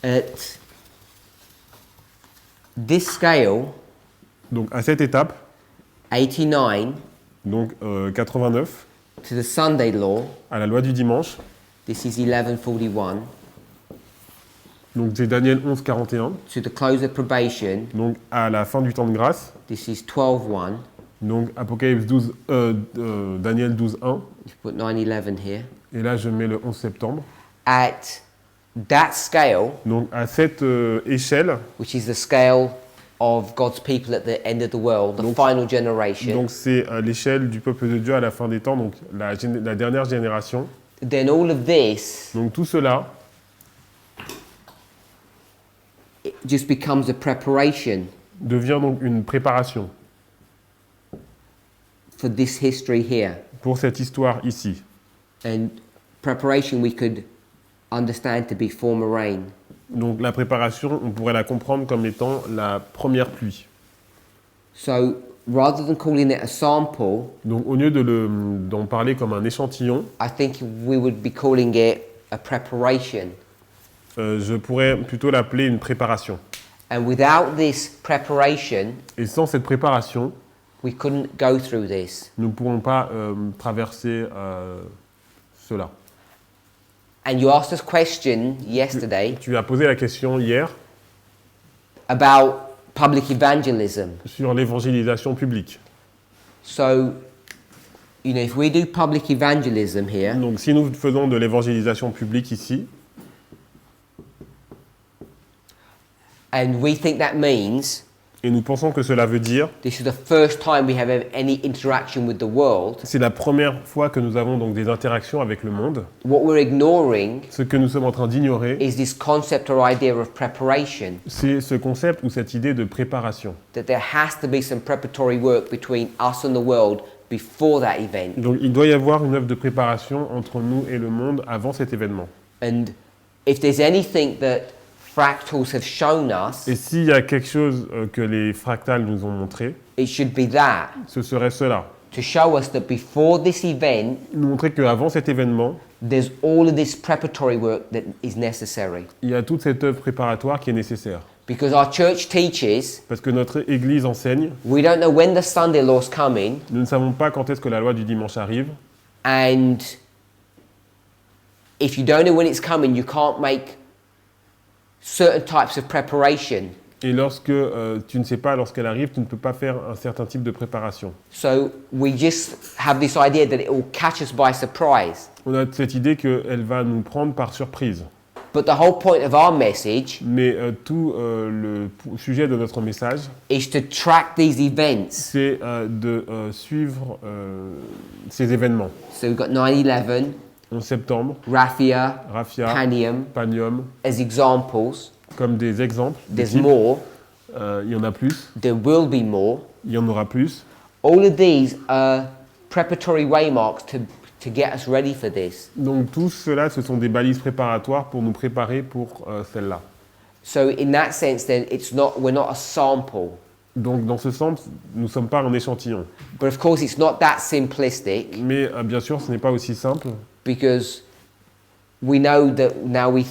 at this scale, Donc à cette étape, 89, donc 89, to the Sunday law, à la loi du dimanche, this is 1141, donc c'est Daniel 11, 41, to the close of probation, donc à la fin du temps de grâce, this is 12:1. donc Apocalypse 12, Daniel 12, 1, You put 9/11 here. et là je mets le 11 septembre. At that scale, Donc à cette échelle, which is the scale of God's people at the end of the world, the final generation, donc c'est l'échelle du peuple de Dieu à la fin des temps, donc la dernière génération. then all of this Donc tout cela, it just becomes a preparation devient donc une préparation for this history here. pour cette histoire ici. And preparation we could understand to be former rain. Donc la préparation, on pourrait la comprendre comme étant la première pluie. So rather than calling it a sample, Donc au lieu d'en parler comme un échantillon, I think we would be calling it a preparation. je pourrais plutôt l'appeler une préparation. And without this preparation, Et sans cette préparation, we couldn't go through this. nous ne pourrons pas traverser cela. And you asked us a question yesterday Tu as posé la question hier about public evangelism. sur l'évangélisation publique. So, you know, if we do public evangelism here, Donc si nous faisons de l'évangélisation publique ici, and we think that means et nous pensons que cela veut dire, this is the first time we have any interaction with the world, c'est la première fois que nous avons donc des interactions avec le monde, what we're ignoring ce que nous sommes en train d'ignorer, is this concept or idea of preparation. c'est ce concept ou cette idée de préparation. That there has to be some preparatory work between us and the world before that event. Donc il doit y avoir une œuvre de préparation entre nous et le monde avant cet événement. And if there's anything that fractals have shown us, Et s'il y a quelque chose que les fractales nous ont montré, It should be that, ce serait cela. to show us that before this event, Nous montrer qu'avant cet événement, there's all of this preparatory work that is necessary. il y a toute cette œuvre préparatoire qui est nécessaire. Because our church teaches, Parce que notre Église enseigne, we don't know when the Sunday law's coming, nous ne savons pas quand est-ce que la loi du dimanche arrive. and if you don't know when it's coming, you can't make certain types of preparation. Et lorsque tu ne sais pas lorsqu'elle arrive, tu ne peux pas faire un certain type de préparation. So we just have this idea that it will catch us by surprise. On a cette idée qu'elle va nous prendre par surprise. But the whole point of our message Mais tout sujet de notre message, is to track these events. c'est de suivre ces événements. So we've got 9/11, 11 septembre, Raphia, Raphia, Panium Panium, as examples. comme des exemples. des There's types. more. Il y en a plus, There will be more. il y en aura plus. All of these are preparatory waymarks to get us ready for this. Donc tout cela, ce sont des balises préparatoires pour nous préparer pour celle-là. So in that sense, then we're not a sample. Donc dans ce sens, nous ne sommes pas un échantillon. But of course, it's not that simplistic, Mais bien sûr, ce n'est pas aussi simple, because we know that now we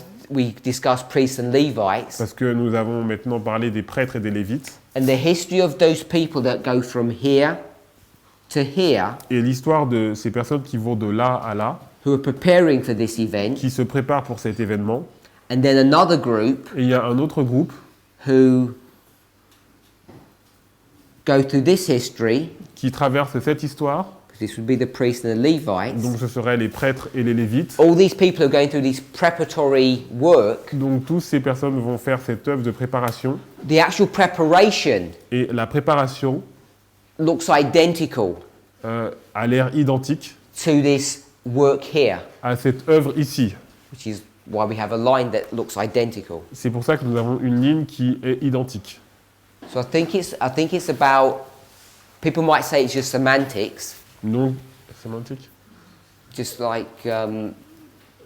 discuss priests and Levites, parce que nous avons maintenant parlé des prêtres et des lévites. and the history of those people that go from here to here, Et l'histoire de ces personnes qui vont de là à là, who are preparing for this event, qui se préparent pour cet événement. and then another group Et il y a un autre groupe who go through this history, qui traverse cette histoire. this would be the priests and the Levites. Donc ce seraient les prêtres et les lévites. All these people are going through this preparatory work. Donc toutes ces personnes vont faire cette œuvre de préparation. The actual preparation Et la préparation looks identical a l'air identique to this work here, à cette œuvre ici. which is why we have a line that looks identical. C'est pour ça que nous avons une ligne qui est identique. So I think it's about, people might say it's just semantics, Donc, sémantique? just like,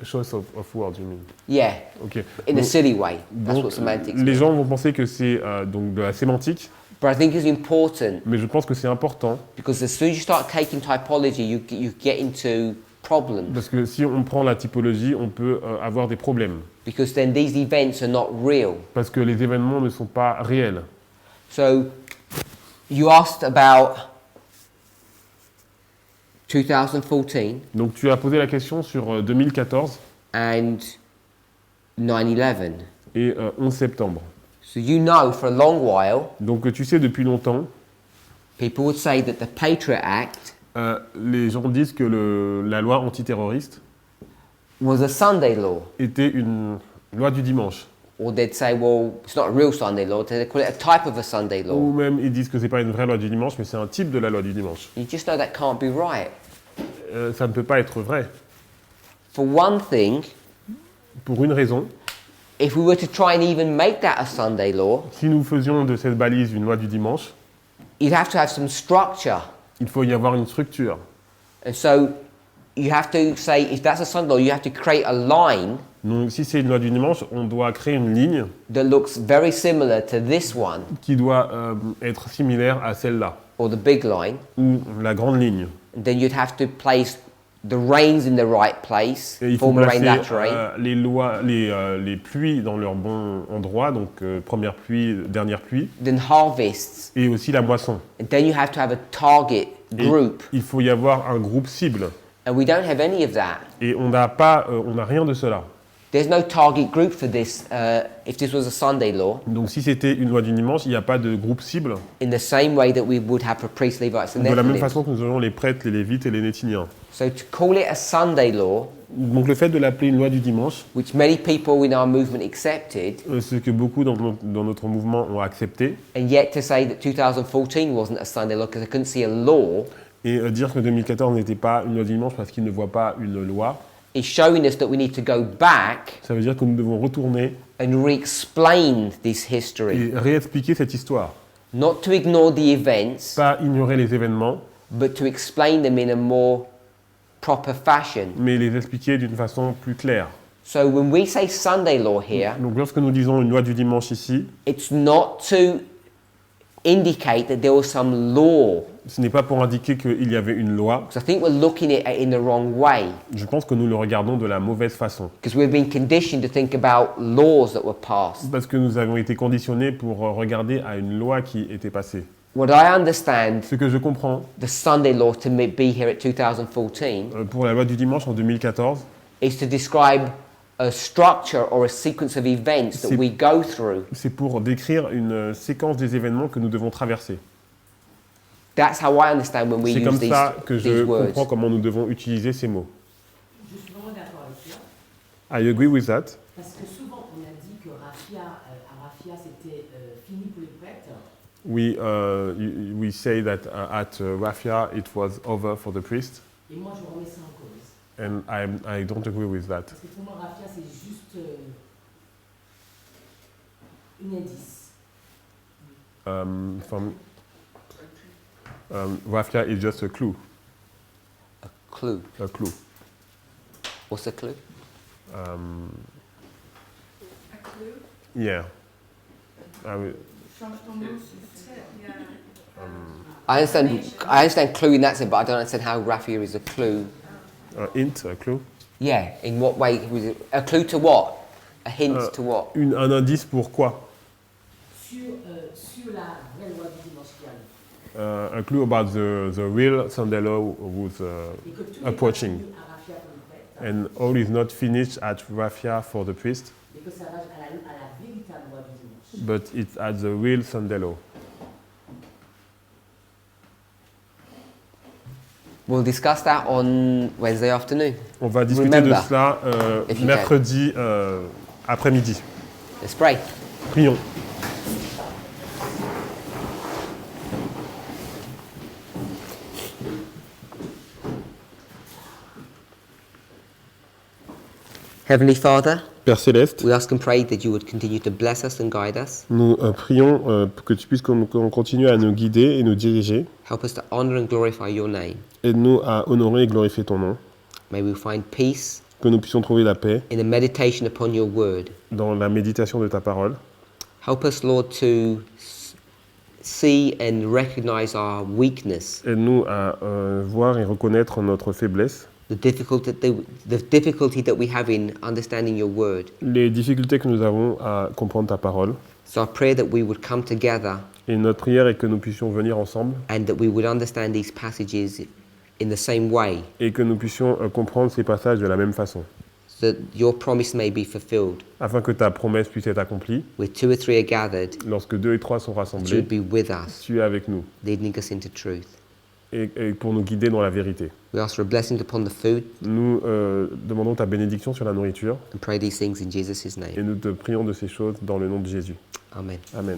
Choice of words, you mean. yeah, Ok. in a Donc- silly way. That's donc, what semantics les means. gens vont penser que c'est donc de la sémantique, But I think it's important, mais je pense que c'est important because as soon as you start taking typology, you get into problems, parce que si on prend la typologie, on peut avoir des problèmes because then these events are not real. parce que les événements ne sont pas réels. So you asked about 2014 Donc tu as posé la question sur 2014 and 9/11. et 11 septembre. So you know for a long while, Donc tu sais depuis longtemps, people would say that the Patriot Act les gens disent que la loi antiterroriste was a Sunday law. était une loi du dimanche. Or they'd say, well, it's not a real Sunday law, they call it a type of a Sunday law. Ou même ils disent que c'est pas une vraie loi du dimanche, mais c'est un type de la loi du dimanche. You just know that can't be right. Ça ne peut pas être vrai. For one thing, Pour une raison, if we were to try and even make that a Sunday law, si nous faisions de cette balise une loi du dimanche, you'd have to have some structure. il faut y avoir une structure. And so you have to say, if that's a Sunday law, you have to create a line Donc si c'est une loi du dimanche, on doit créer une ligne that looks very similar to this one, qui doit être similaire à celle-là, or the big line. ou la grande ligne. And then you'd have to place the rains in the right place, Et il faut form a rain, placer lateral rain. les pluies dans leur bon endroit, donc première pluie, dernière pluie, Then harvests. et aussi la moisson. And then you have to have a target Et group. il faut y avoir un groupe cible. And we don't have any of that. Et on n'a rien de cela. There's no target group for this if this was a Sunday law, Donc si c'était une loi du dimanche, il n'y a pas de groupe cible, in the same way that we would have for priests, Levites, and de la même Nephilim. façon que nous avons les prêtres, les lévites et les nétiniens. So to call it a Sunday law, Donc le fait de l'appeler une loi du dimanche, which many people in our movement accepted, ce que beaucoup dans notre mouvement ont accepté, and yet to say that 2014 wasn't a Sunday law because I couldn't see a law, et dire que 2014 n'était pas une loi du dimanche parce qu'ils ne voient pas une loi, is showing us that we need to go back ça veut dire que nous devons retourner and re-explain this history. et réexpliquer cette histoire. Not to ignore the events, Pas ignorer les événements, but to explain them in a more proper fashion. mais les expliquer d'une façon plus claire. So when we say Sunday law here, Donc lorsque nous disons une loi du dimanche ici, it's not to indicate that there was some law. Ce n'est pas pour indiquer qu'il y avait une loi. Because I think we're looking at it in the wrong way. Je pense que nous le regardons de la mauvaise façon. Because we've been conditioned to think about laws that were passed. Parce que nous avons été conditionnés pour regarder à une loi qui était passée. What I understand Ce que je comprends the Sunday law to be here at 2014 pour la loi du dimanche en 2014, is to describe a structure or a sequence of events that C'est- we go through. c'est pour décrire une séquence des événements que nous devons traverser. That's how I understand when we C'est use comme ça que these je words. comprends comment nous devons utiliser ces mots. Je suis vraiment d'accord avec toi, I agree with that. parce que souvent on a dit que à Raphia c'était fini pour les prêtres, We say that at Raphia it was over for the priest, et moi je remets ça en cause. and I don't agree with that. Parce que pour moi Raphia c'est juste un indice. Raphia is just a clue. Clue. A clue. What's the clue? A clue? Yeah. I will- Change ton mot si That's c'est. it, yeah. I understand clue in that sense, but I don't understand how Raphia is a clue. hint, a clue. Yeah, in what way was it? A clue to what? A hint to what? Un indice pour quoi? Sur la vraie loi du dimanche qui arrive. A clue about the real Sunday law who's Et que tout approaching. n'est pas fini à Raphia pour les prêtres, And all is not finished at Raphia for the priest, mais que ça va à la véritable loi du dimanche. but it's at the real Sunday law. We'll discuss that on Wednesday afternoon. On va discuter Remember, de cela if you mercredi après-midi. Let's pray. Prions. Heavenly Father, Père Céleste, we ask and pray that you would continue to bless us and guide us. nous prions que tu puisses qu'on continue à nous guider et nous diriger. Help us to honor and glorify your name. Aide-nous à honorer et glorifier ton nom. May we find peace Que nous puissions trouver la paix in the meditation upon your word. dans la méditation de ta parole. Help us, Lord, to see and recognize our weakness, Aide-nous à voir et reconnaître notre faiblesse, the difficulty that we have in understanding your word. les difficultés que nous avons à comprendre ta parole. So I pray that we would come together Et notre prière est que nous puissions venir ensemble and that we would understand these passages in the same way, et que nous puissions comprendre ces passages de la même façon, so that your promise may be fulfilled. afin que ta promesse puisse être accomplie. Where 2 or 3 are gathered, Lorsque 2 et 3 sont that you rassemblés, would be with us, tu es avec nous leading us into truth. et pour nous guider dans la vérité. We ask for a blessing upon the food Nous demandons ta bénédiction sur la nourriture and pray these things in Jesus' name. et nous te prions de ces choses dans le nom de Jésus. Amen. Amen.